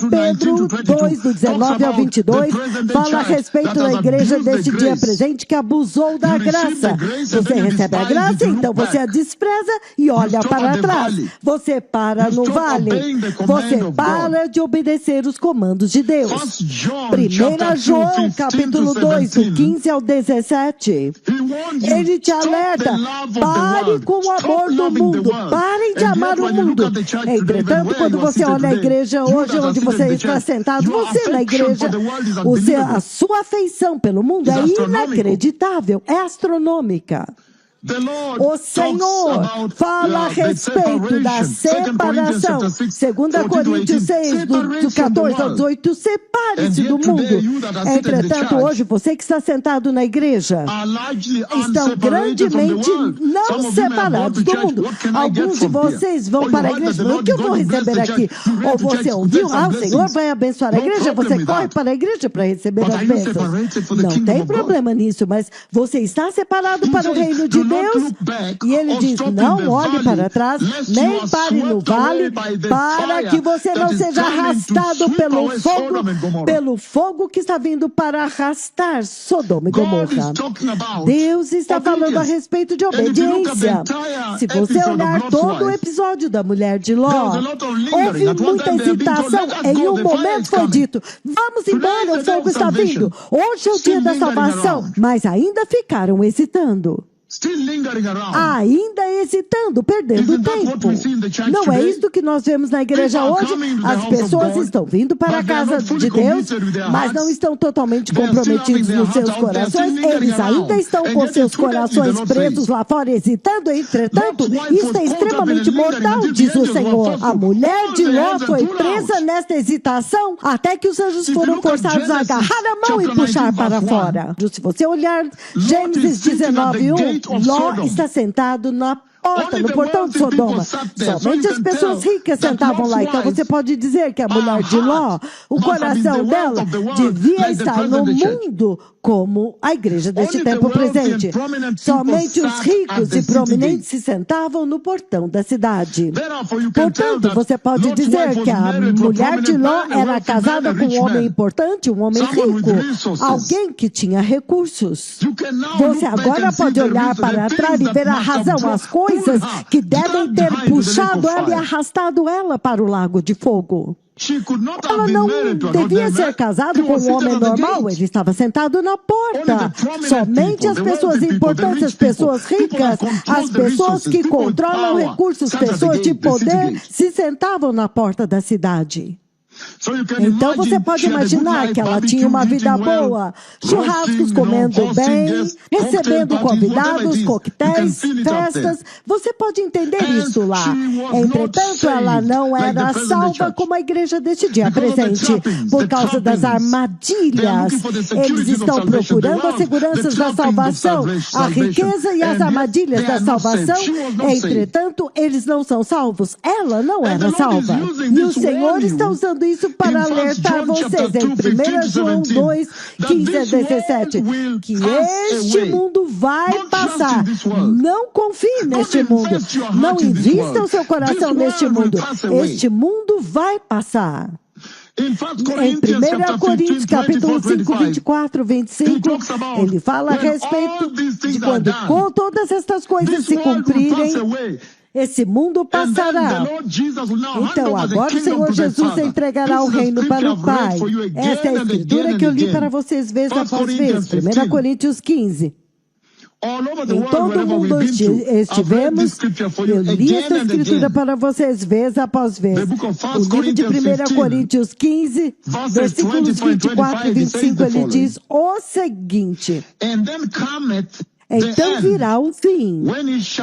Pedro 2, do 19 ao 22, fala a respeito da igreja deste dia presente que abusou da graça. Você recebe a graça, então você a despreza e olha para trás. Você para no vale. Você para de obedecer os comandos de Deus. 1 João, capítulo 2, do 15 ao 17. Ele te alerta, pare com o amor do mundo. Parem de amar o mundo. Entretanto, quando você olha a igreja hoje, onde você está sentado, você na igreja, a sua afeição pelo mundo é inacreditável, é astronômica. O Senhor fala a respeito da separação. 2 Coríntios 6, do 14 ao 18, separe-se do mundo. Entretanto, hoje, você que está sentado na igreja, estão grandemente não separados do mundo. Alguns de vocês vão para a igreja, o que eu vou receber aqui? Ou você ouviu, o Senhor vai abençoar a igreja, você corre para a igreja para receber as bênçãos. Não tem problema nisso, mas você está separado para o reino de Deus, e ele diz, não olhe para trás, nem pare no vale, para que você não seja arrastado pelo fogo que está vindo para arrastar Sodoma e Gomorra. Deus está falando a respeito de obediência. Se você olhar todo o episódio da mulher de Ló, houve muita hesitação. Em um momento foi dito, vamos embora, o fogo está vindo. Hoje é o dia da salvação. Mas ainda ficaram hesitando. Ainda hesitando, perdendo tempo. Não é isso que nós vemos na igreja hoje. As pessoas estão vindo para a casa de Deus, mas não estão totalmente comprometidos nos seus corações. Eles ainda estão com seus corações presos lá fora, hesitando. Entretanto, isso é extremamente mortal, diz o Senhor. A mulher de Ló foi presa nesta hesitação até que os anjos foram forçados a agarrar a mão e puxar para fora. Se você olhar Gênesis 19:1, Ló está sentado na porta, no portão de Sodoma. Somente as pessoas ricas sentavam lá. Então você pode dizer que a mulher de Ló, o coração dela devia estar no mundo como a igreja deste tempo presente. Somente os ricos e prominentes se sentavam no portão da cidade. Portanto, você pode dizer que a mulher de Ló era casada com um homem importante, um homem rico, alguém que tinha recursos. Você agora pode olhar para trás e ver a razão, as coisas que devem ter puxado ela e arrastado ela para o lago de fogo. Ela não devia ser casada com um homem normal, ele estava sentado na porta. Somente as pessoas importantes, as pessoas ricas, as pessoas que controlam recursos, pessoas de poder, se sentavam na porta da cidade. Então você pode imaginar que ela tinha uma vida boa, churrascos comendo bem, recebendo convidados, coquetéis, festas. Você pode entender isso lá. Entretanto, ela não era salva como a igreja deste dia presente, por causa das armadilhas. Eles estão procurando as seguranças da salvação, a riqueza e as armadilhas da salvação. Entretanto, eles não são salvos. Ela não era salva. E o Senhor está usando isso para alertar vocês em 1 João 2, 15 a 17, que este mundo vai passar. Não confie neste mundo. Não invista o seu coração neste mundo. Este mundo vai passar. Em 1 Coríntios, capítulo 5, 24, 25, ele fala a respeito de quando com todas estas coisas se cumprirem, esse mundo passará. Então, agora o Senhor Jesus entregará o reino para o Pai. Esta é a escritura que eu li para vocês vez após vez. 1 Coríntios 15. Em todo o mundo estivemos, eu li essa escritura para vocês vez após vez. O livro de 1 Coríntios 15, versículos 24 e 25, ele diz o seguinte: então virá o fim,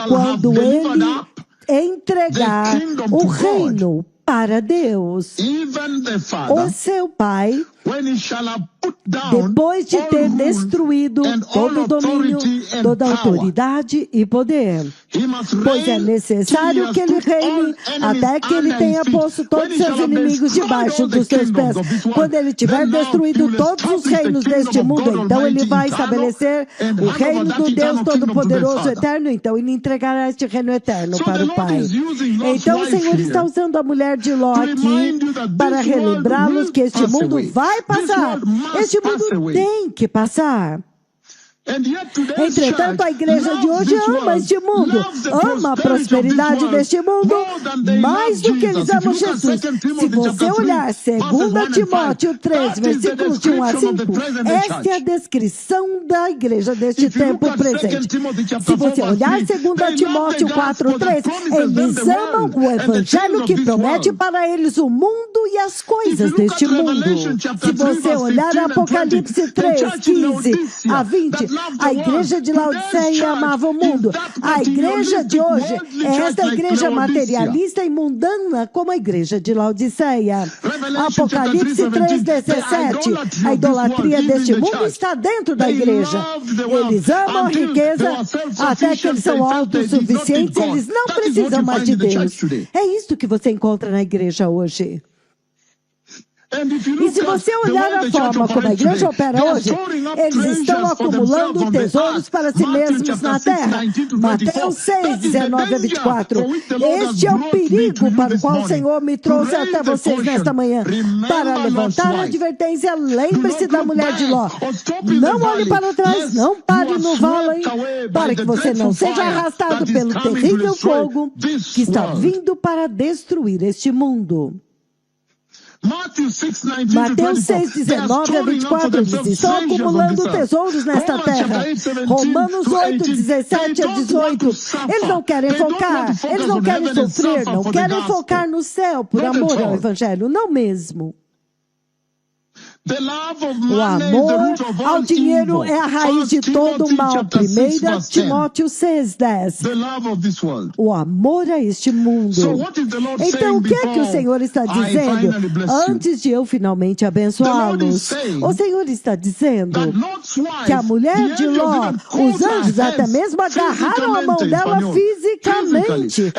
quando ele entregar o reino para Deus, o seu Pai, depois de ter destruído todo o domínio, toda a autoridade e poder. Pois é necessário que ele reine até que ele tenha posto todos os seus inimigos debaixo dos seus pés. Quando ele tiver destruído todos os reinos deste mundo, então ele vai estabelecer o reino do Deus Todo-Poderoso Eterno. Então ele entregará este reino eterno para o Pai. Então o Senhor está usando a mulher de Ló aqui para relembrá-los que este mundo vai passar. Este mundo tem que passar. Entretanto, a igreja de hoje ama este mundo, ama a prosperidade deste mundo, mais do que eles amam Jesus. Se você olhar 2 Timóteo 3, versículos de 1 a 5, esta é a descrição da igreja deste tempo presente. Se você olhar 2 Timóteo 4, 3, eles amam o evangelho que promete para eles o mundo e as coisas deste mundo. Se você olhar Apocalipse 3, 15 a 20, a igreja de Laodiceia amava o mundo. A igreja de hoje é esta igreja materialista e mundana como a igreja de Laodiceia. Apocalipse 3,17. A idolatria deste mundo está dentro da igreja. Eles amam a riqueza até que eles são autossuficientes. Eles não precisam mais de Deus. É isto que você encontra na igreja hoje. E se você olhar a forma como a igreja opera hoje, eles estão acumulando tesouros para si mesmos na terra. Mateus 6, 19 a 24. Este é o perigo para o qual o Senhor me trouxe até vocês nesta manhã. Para levantar a advertência, lembre-se da mulher de Ló. Não olhe para trás, não pare no vale, para que você não seja arrastado pelo terrível fogo que está vindo para destruir este mundo. Mateus 6, 19 a 24 diz: estão acumulando tesouros nesta terra. Romanos 8, 17 a 18. Eles não querem focar, eles não querem sofrer, não querem focar no céu por amor ao Evangelho, não mesmo. O amor ao dinheiro é a raiz de todo o mal. 1 Timóteo 6,10. O amor a este mundo. Então, o que é que o Senhor está dizendo antes de eu finalmente abençoá-los? O Senhor está dizendo que a mulher de Ló, os anjos até mesmo agarraram a mão dela fisicamente,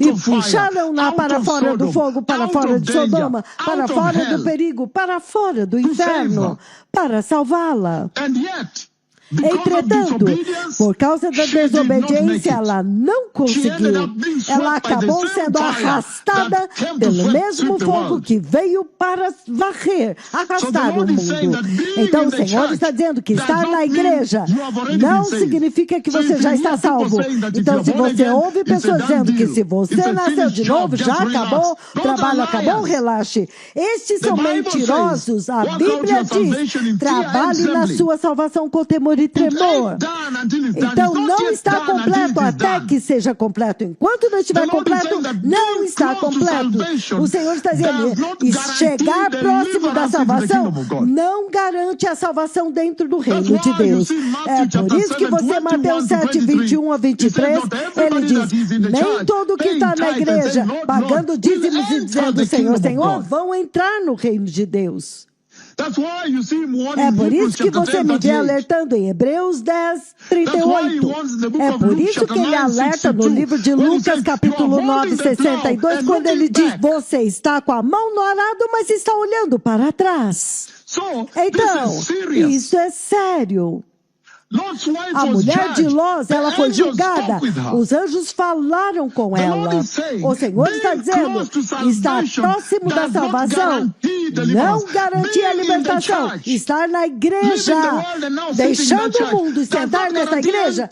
e puxaram-na para fora do fogo, para fora de Sodoma, para fora do perigo, para fora do inferno, para salvá-la. Entretanto, por causa da desobediência, ela não conseguiu. Ela acabou sendo arrastada pelo mesmo fogo que veio para varrer, arrastar o mundo. Então o Senhor está dizendo que estar na igreja não significa que você já está salvo. Então se você ouve pessoas dizendo que se você nasceu de novo, já acabou, o trabalho acabou, relaxe. Estes são mentirosos. A Bíblia diz: trabalhe na sua salvação com temor temor e tremor. Então não está completo até que seja completo. Enquanto não estiver completo, não está completo. O Senhor está dizendo, chegar próximo da salvação não garante a salvação dentro do reino de Deus. É por isso que você, Mateus 7, 21 a 23, ele diz, nem todo que está na igreja pagando dízimos e dizendo Senhor, Senhor, vão entrar no reino de Deus. É por isso que você me vê alertando em Hebreus 10, 38. É por isso que ele alerta no livro de Lucas, capítulo 9, 62, quando ele diz, você está com a mão no arado, mas está olhando para trás. Então, isso é sério. A mulher de Ló, ela foi julgada. Os anjos falaram com ela. O Senhor está dizendo, estar próximo da salvação não garante a libertação. Estar na igreja, deixando o mundo e sentar nessa igreja,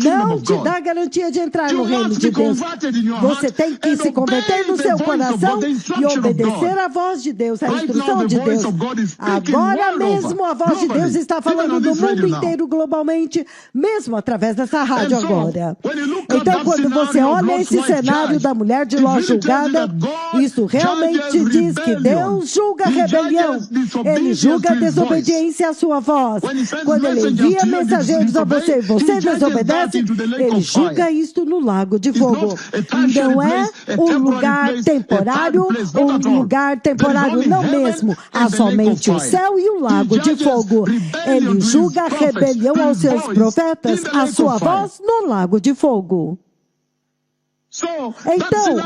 não te dá garantia de entrar no reino de Deus. Você tem que se converter no seu coração e obedecer à voz de Deus, à instrução de Deus. Agora mesmo a voz de Deus está falando no mundo inteiro, globalmente, mesmo através dessa rádio agora. Então, quando você olha esse cenário da mulher de Ló julgada, isso realmente diz que Deus julga a rebelião. Ele julga a desobediência à sua voz. Quando ele envia mensageiros a você e você desobedece, ele julga isto no lago de fogo. Não é um lugar temporário, não mesmo. Há somente o céu e o lago de fogo. Ele julga a rebelião aos seus profetas, a sua voz no lago de fogo. Então,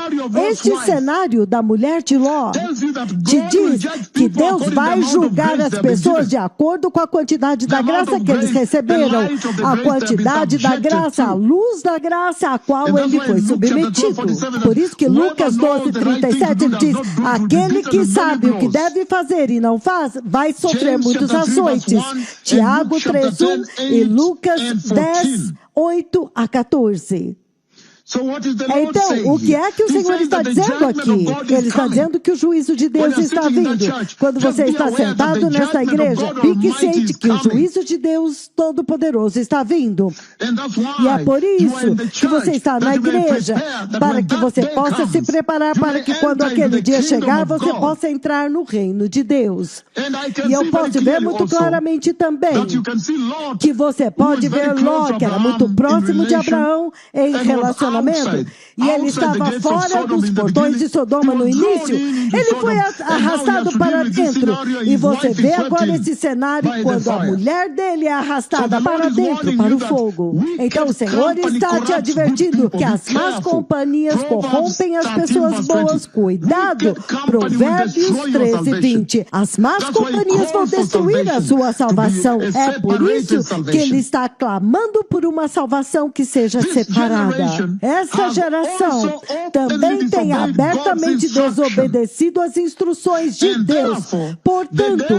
este cenário da mulher de Ló te diz que Deus vai julgar as pessoas de acordo com a quantidade da graça que eles receberam, a quantidade da graça, a luz da graça a qual ele foi submetido. Por isso que Lucas 12, 37, ele diz, aquele que sabe o que deve fazer e não faz, vai sofrer muitos açoites. Tiago 3, 1 e Lucas 10, 8 a 14. Então, o que é que o Senhor está dizendo aqui? Ele está dizendo que o juízo de Deus está vindo. Quando você está sentado nesta igreja, fique ciente que o juízo de Deus Todo-Poderoso está vindo. E é por isso que você está na igreja, para que você possa se preparar para que quando aquele dia chegar, você possa entrar no reino de Deus. E eu posso ver muito claramente também que você pode ver Ló, que era muito próximo de Abraão em relacionamento. E ele estava fora dos portões de Sodoma no início. Ele foi arrastado para dentro. E você vê agora esse cenário quando a mulher dele é arrastada para dentro, para o fogo. Então o Senhor está te advertindo que as más companhias corrompem as pessoas boas. Cuidado! Provérbios 13, 20. As más companhias vão destruir a sua salvação. É por isso que ele está clamando por uma salvação que seja separada. Essa geração também tem abertamente desobedecido às instruções de Deus. Portanto,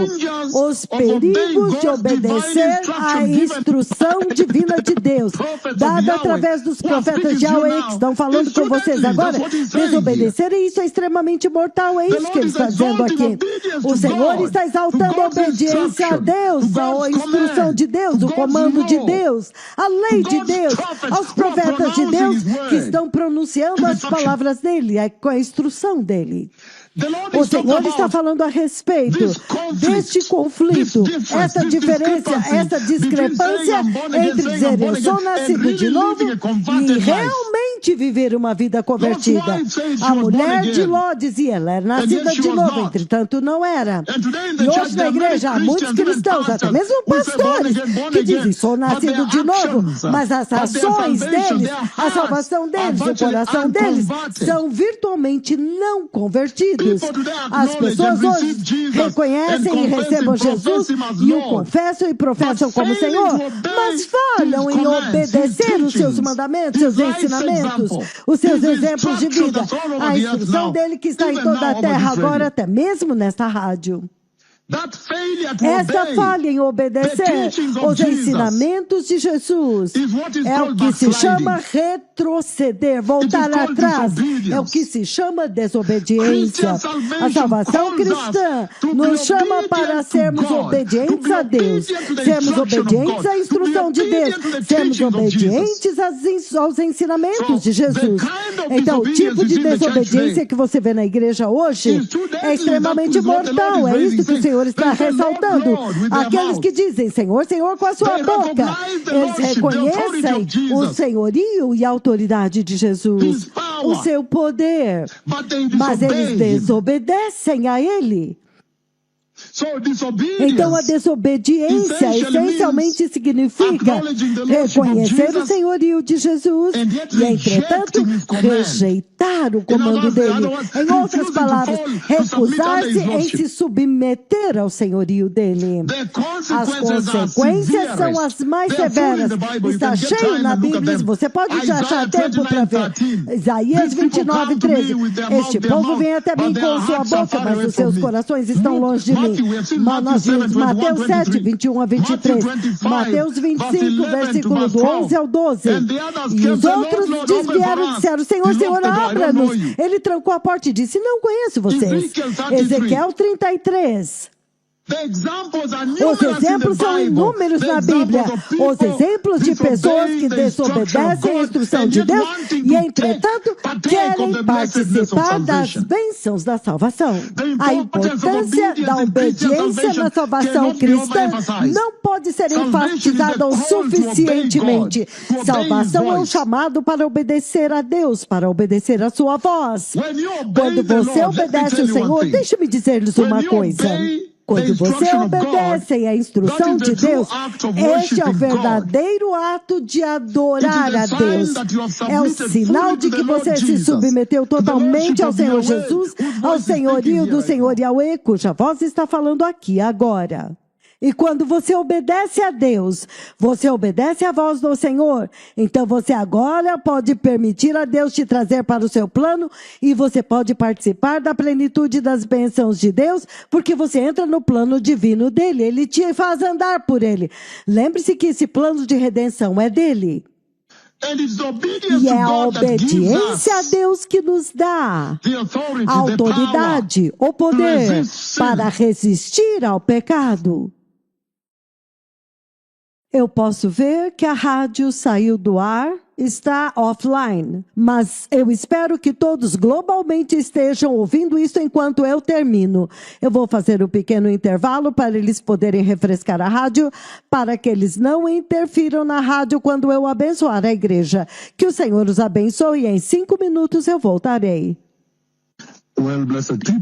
os perigos de obedecer à instrução divina de Deus, dada através dos profetas de Yahweh, que estão falando com vocês agora, desobedecer, e isso é extremamente mortal, é isso que ele está dizendo aqui. O Senhor está exaltando a obediência a Deus, a instrução de Deus, o comando de Deus, a lei de Deus, aos profetas de Deus, que estão pronunciando as palavras dele, com a instrução dele. O Senhor está falando a respeito deste conflito, essa diferença, essa discrepância entre dizer eu sou nascido de novo e realmente viver uma vida convertida. A mulher de Ló dizia, ela era nascida de novo, entretanto não era. E hoje na igreja há muitos cristãos, até mesmo pastores, que dizem, sou nascido de novo, mas as ações deles, a salvação deles, o coração deles, são virtualmente não convertidos. As pessoas hoje reconhecem e recebem Jesus e o confessam e professam como Senhor, mas falham em obedecer os seus mandamentos, seus ensinamentos, os seus exemplos de vida, a instrução dele que está em toda a terra agora, até mesmo nesta rádio. Essa falha em obedecer os ensinamentos de Jesus é o que se chama retroceder, voltar atrás. É o que se chama desobediência. A salvação cristã nos chama para sermos obedientes a Deus, sermos obedientes à instrução de Deus, sermos obedientes aos ensinamentos de Jesus. Então, o tipo de desobediência que você vê na igreja hoje é extremamente mortal. É isso que o Senhor está ressaltando. Aqueles que dizem Senhor, Senhor com a sua boca, eles reconhecem o senhorio e a autoridade de Jesus, o seu poder, mas eles desobedecem a Ele. Então a desobediência essencialmente significa reconhecer o senhorio de Jesus e, entretanto, rejeitar o comando dele. Em outras palavras, recusar-se em se submeter ao senhorio dele. As consequências são as mais severas. Está cheio na Bíblia. Você pode achar tempo para ver. Isaías 29:13. Este povo vem até mim com sua boca, mas os seus corações estão longe de mim. Mas nós vimos Mateus 7, 21 a 23, Mateus 25, versículo do 11 ao 12. E os outros desvieram e disseram, Senhor, Senhor, abra-nos. Ele trancou a porta e disse, não conheço vocês. Ezequiel 33. Os exemplos são inúmeros na Bíblia. Os exemplos de pessoas que desobedecem a instrução de Deus e, entretanto, querem participar das bênçãos da salvação. A importância da obediência na salvação cristã não pode ser enfatizada o suficientemente. Salvação é um chamado para obedecer a Deus, para obedecer a sua voz. Quando você obedece ao Senhor, deixe-me dizer-lhes uma coisa. Quando você obedece à instrução de Deus, este é o verdadeiro ato de adorar a Deus. É o sinal de que você se submeteu totalmente ao Senhor Jesus, ao senhorio do Senhor Yahweh, cuja voz está falando aqui agora. E quando você obedece a Deus, você obedece à voz do Senhor, então você agora pode permitir a Deus te trazer para o seu plano e você pode participar da plenitude das bênçãos de Deus, porque você entra no plano divino dele, ele te faz andar por ele. Lembre-se que esse plano de redenção é dele. E é a obediência a Deus que nos dá a autoridade, o poder para resistir ao pecado. Eu posso ver que a rádio saiu do ar, está offline, mas eu espero que todos globalmente estejam ouvindo isso enquanto eu termino. Eu vou fazer um pequeno intervalo para eles poderem refrescar a rádio, para que eles não interfiram na rádio quando eu abençoar a igreja. Que o Senhor os abençoe e em 5 minutos eu voltarei.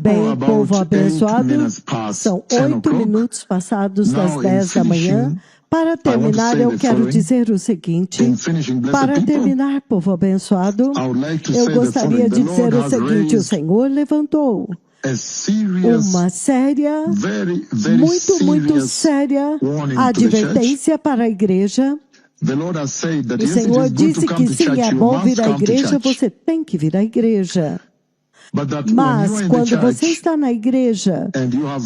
Bem, povo abençoado, são 8 minutos passados das 10 da manhã. Para terminar, eu quero dizer o seguinte. Para terminar, povo abençoado, eu gostaria de dizer o seguinte. O Senhor levantou uma séria, muito séria advertência para a igreja. O Senhor disse que sim, é bom vir à igreja, você tem que vir à igreja. Mas quando você está na igreja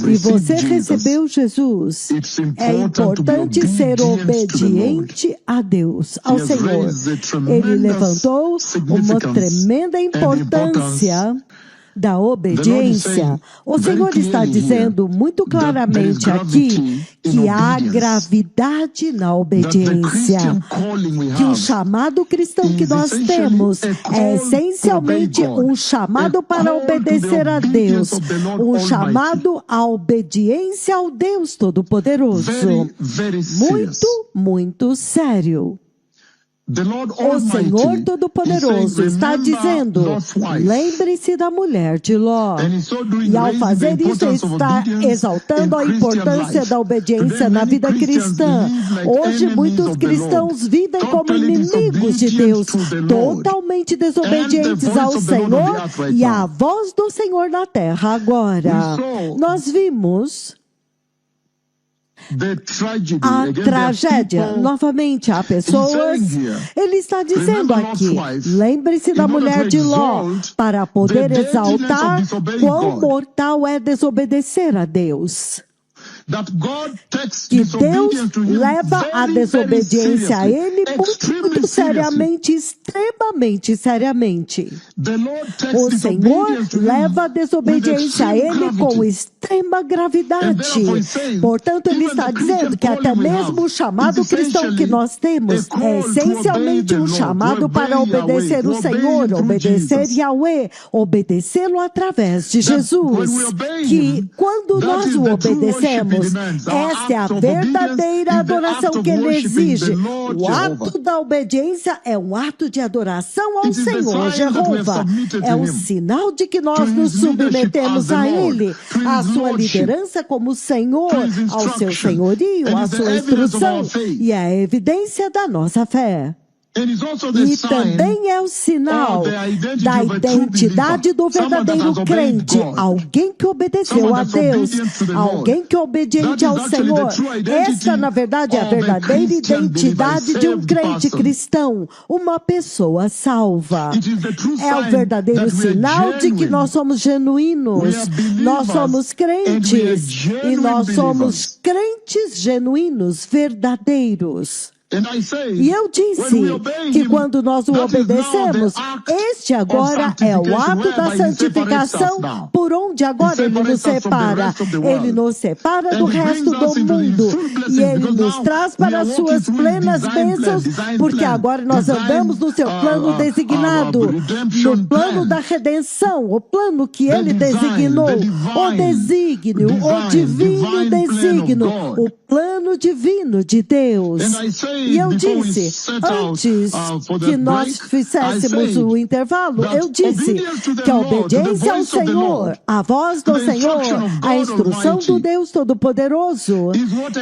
e você recebeu Jesus, é importante ser obediente a Deus, ao Senhor. Ele levantou uma tremenda importância da obediência. O Senhor está dizendo muito claramente aqui que há gravidade na obediência. Que o chamado cristão que nós temos é essencialmente um chamado para obedecer a Deus. Um chamado à obediência ao Deus Todo-Poderoso. Muito sério. O Senhor Todo-Poderoso está dizendo, lembre-se da mulher de Ló. E ao fazer isso, ele está exaltando a importância da obediência na vida cristã. Hoje, muitos cristãos vivem como inimigos de Deus, totalmente desobedientes ao Senhor e à voz do Senhor na terra. Agora, nós vimos a tragédia. Novamente, há pessoas, ele está dizendo aqui, lembre-se da mulher de Ló, para poder exaltar quão mortal é desobedecer a Deus. que Deus leva a desobediência a Ele muito seriamente, extremamente seriamente. O Senhor leva a desobediência a Ele com extrema gravidade. Portanto, Ele está dizendo que até mesmo o chamado cristão que nós temos é essencialmente um chamado para obedecer o Senhor, obedecer Yahweh, obedecê-lo através de Jesus. Que quando nós o obedecemos, esta é a verdadeira adoração que Ele exige. O ato da obediência é um ato de adoração ao Senhor Jeová. É um sinal de que nós nos submetemos a Ele, à sua liderança como Senhor, ao seu senhorio, à sua instrução, e é a evidência da nossa fé. E também é o sinal da identidade do verdadeiro crente, alguém que obedeceu a Deus, alguém que é obediente ao Senhor. Esta, na verdade, é a verdadeira identidade de um crente cristão, uma pessoa salva. É o verdadeiro sinal de que nós somos genuínos, nós somos crentes, e nós somos crentes genuínos, verdadeiros. E eu disse que quando nós o obedecemos, este agora é o ato da santificação, por onde agora Ele nos separa. Ele nos separa do resto do mundo. E Ele nos traz para as suas plenas bênçãos, porque agora nós andamos no seu plano designado, no plano da redenção, o plano que Ele designou, o desígnio, o divino desígnio, o plano divino de Deus. E eu disse, antes que nós fizéssemos o intervalo, eu disse que a obediência ao Senhor, a voz do Senhor, a instrução do Deus Todo-Poderoso,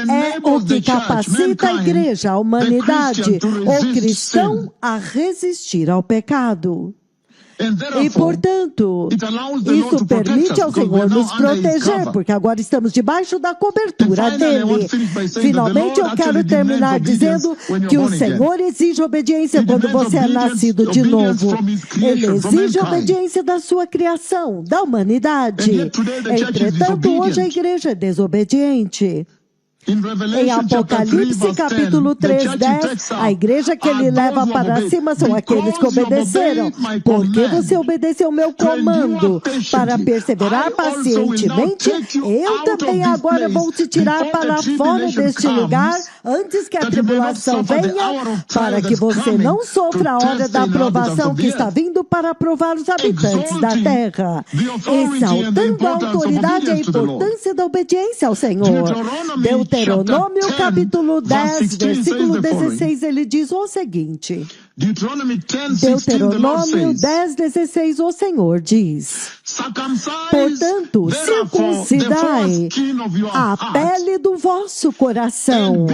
é o que capacita a igreja, a humanidade, o cristão a resistir ao pecado. E, portanto, isso permite ao Senhor nos proteger, porque agora estamos debaixo da cobertura dEle. Finalmente, eu quero terminar dizendo que o Senhor exige obediência quando você é nascido de novo. Ele exige obediência da sua criação, da humanidade. Entretanto, hoje a igreja é desobediente. Em Apocalipse, capítulo 3:10, a igreja que Ele leva para cima são aqueles que obedeceram. Porque você obedeceu o meu comando para perseverar pacientemente, eu também agora vou te tirar para fora deste lugar antes que a tribulação venha, para que você não sofra a hora da aprovação que está vindo para provar os habitantes da terra, exaltando a autoridade e a importância da obediência ao Senhor. Deuteronômio capítulo 10, versículo 16, ele diz o seguinte. Deuteronômio 10, 16, o Senhor diz: portanto, circuncidai a pele do vosso coração,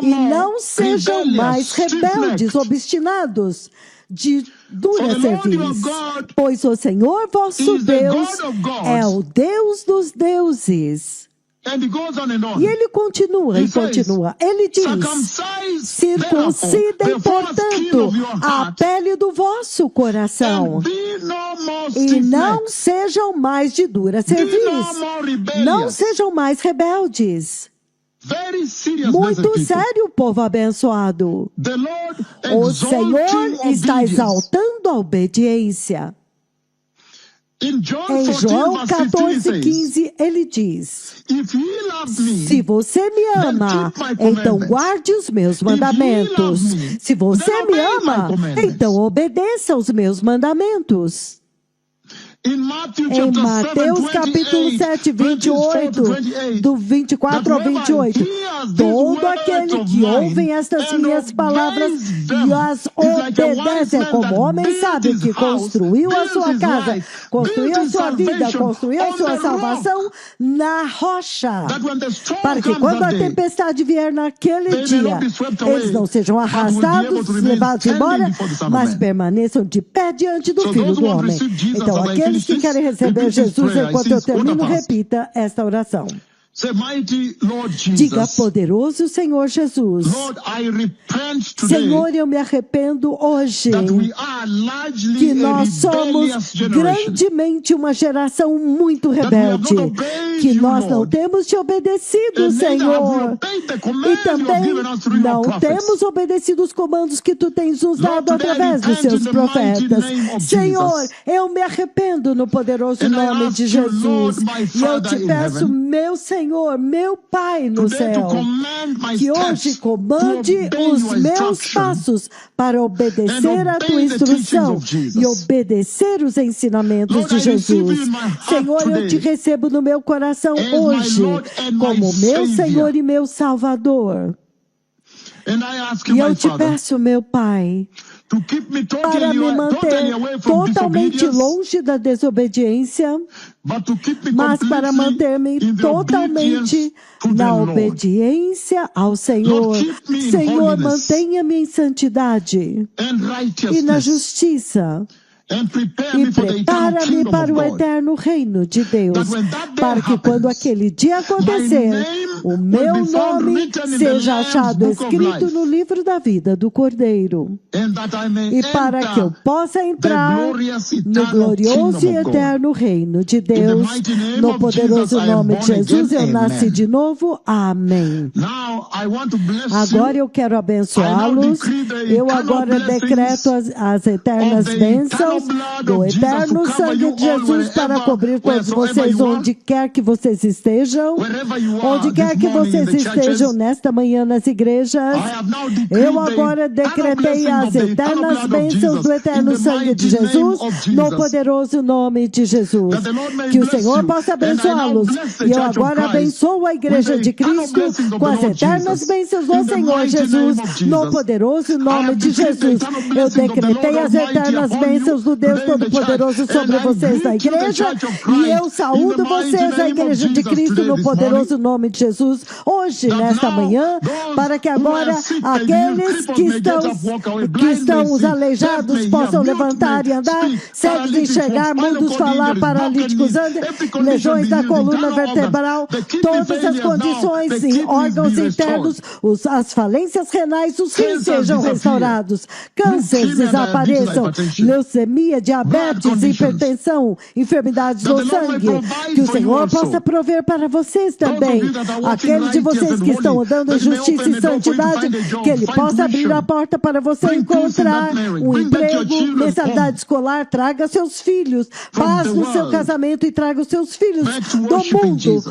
e não sejam mais rebeldes, obstinados, de dura cerviz, pois o Senhor vosso Deus é o Deus dos deuses. E ele continua. Ele diz: circuncidem, portanto, a pele do vosso coração, e não sejam mais de dura cerviz, não sejam mais rebeldes. Muito sério, povo abençoado. O Senhor está exaltando a obediência. Em João 14:15, ele diz: se você me ama, então guarde os meus mandamentos. Se você me ama, então obedeça os meus mandamentos. Em Mateus capítulo 7, 28, do 24 ao 28, todo aquele que ouve estas minhas palavras e as obedece, como homem sábio que construiu a sua casa, construiu a sua vida, construiu a sua salvação na rocha, para que quando a tempestade vier naquele dia, eles não sejam arrastados, levados embora, mas permaneçam de pé diante do Filho do Homem. Então, aqueles que querem receber Jesus, enquanto eu termino, repita esta oração. Diga, poderoso Senhor Jesus. Senhor, eu me arrependo hoje que nós somos grandemente uma geração muito rebelde, que nós não temos te obedecido, Senhor, e também não temos obedecido os comandos que tu tens nos dado através dos seus profetas. Senhor, eu me arrependo no poderoso nome de Jesus, e eu te peço, meu Senhor, meu Pai no céu, que hoje comande os meus passos para obedecer a tua instrução e obedecer os ensinamentos de Jesus. Senhor, eu te recebo no meu coração hoje como meu Senhor e meu Salvador. E eu te peço, meu Pai, para me manter totalmente longe da desobediência, mas para manter-me totalmente na obediência ao Senhor. Senhor, mantenha-me em santidade e na justiça. E prepara-me para o eterno reino de Deus, para que quando aquele dia acontecer, o meu nome seja achado escrito no livro da vida do Cordeiro, e para que eu possa entrar no glorioso e eterno reino de Deus, no poderoso nome de Jesus, eu nasci de novo. Amém. Agora eu quero abençoá-los. Eu agora decreto as eternas bênçãos do eterno sangue de Jesus para cobrir todos vocês onde quer que vocês estejam, onde quer que vocês estejam nesta manhã nas igrejas. Eu agora decretei as eternas bênçãos do eterno sangue de Jesus no poderoso nome de Jesus. Que o Senhor possa abençoá-los. E eu agora abençoo a igreja de Cristo com as eternas bênçãos do Senhor Jesus no poderoso nome de Jesus. Eu decretei as eternas bênçãos do Deus Todo-Poderoso sobre vocês da igreja, e eu saúdo vocês, a igreja de Cristo, no poderoso nome de Jesus, hoje, nesta manhã, para que agora aqueles que estão os aleijados possam levantar e andar, cegos enxergar, mudos falar, paralíticos andar, lesões da coluna vertebral, todas as condições e órgãos internos, as falências renais, os rins sejam restaurados, cânceres desapareçam, leucemia, diabetes, hipertensão, enfermidades do sangue, que o Senhor possa prover para vocês também. Aqueles de vocês que estão andando em justiça e santidade, que Ele possa abrir a porta para você encontrar um emprego, mensalidade escolar, traga seus filhos, paz no seu casamento e traga os seus filhos do mundo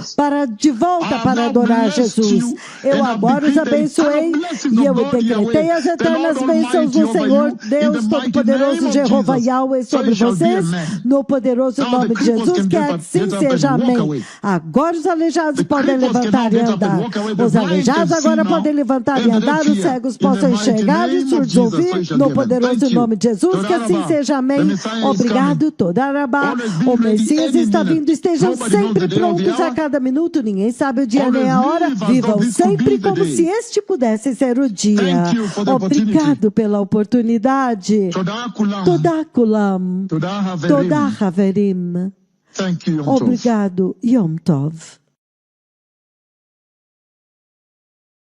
de volta para adorar Jesus. Eu agora os abençoei e eu decretei as eternas bênçãos do Senhor, Deus Todo-Poderoso, Jeová Yahweh, sobre vocês, no poderoso nome de Jesus, que assim seja. Amém. Agora os aleijados podem levantar e andar. Os aleijados agora podem levantar e andar, os cegos possam enxergar e os surdos ouvir, no poderoso nome de Jesus, que assim seja. Amém. Obrigado, Todarabá. O Messias está vindo, estejam sempre prontos a cada minuto, ninguém sabe o dia nem a hora, vivam sempre como se este pudesse ser o dia. Obrigado pela oportunidade. Toda Kulam, Toda Haverim. Obrigado, Yom Tov.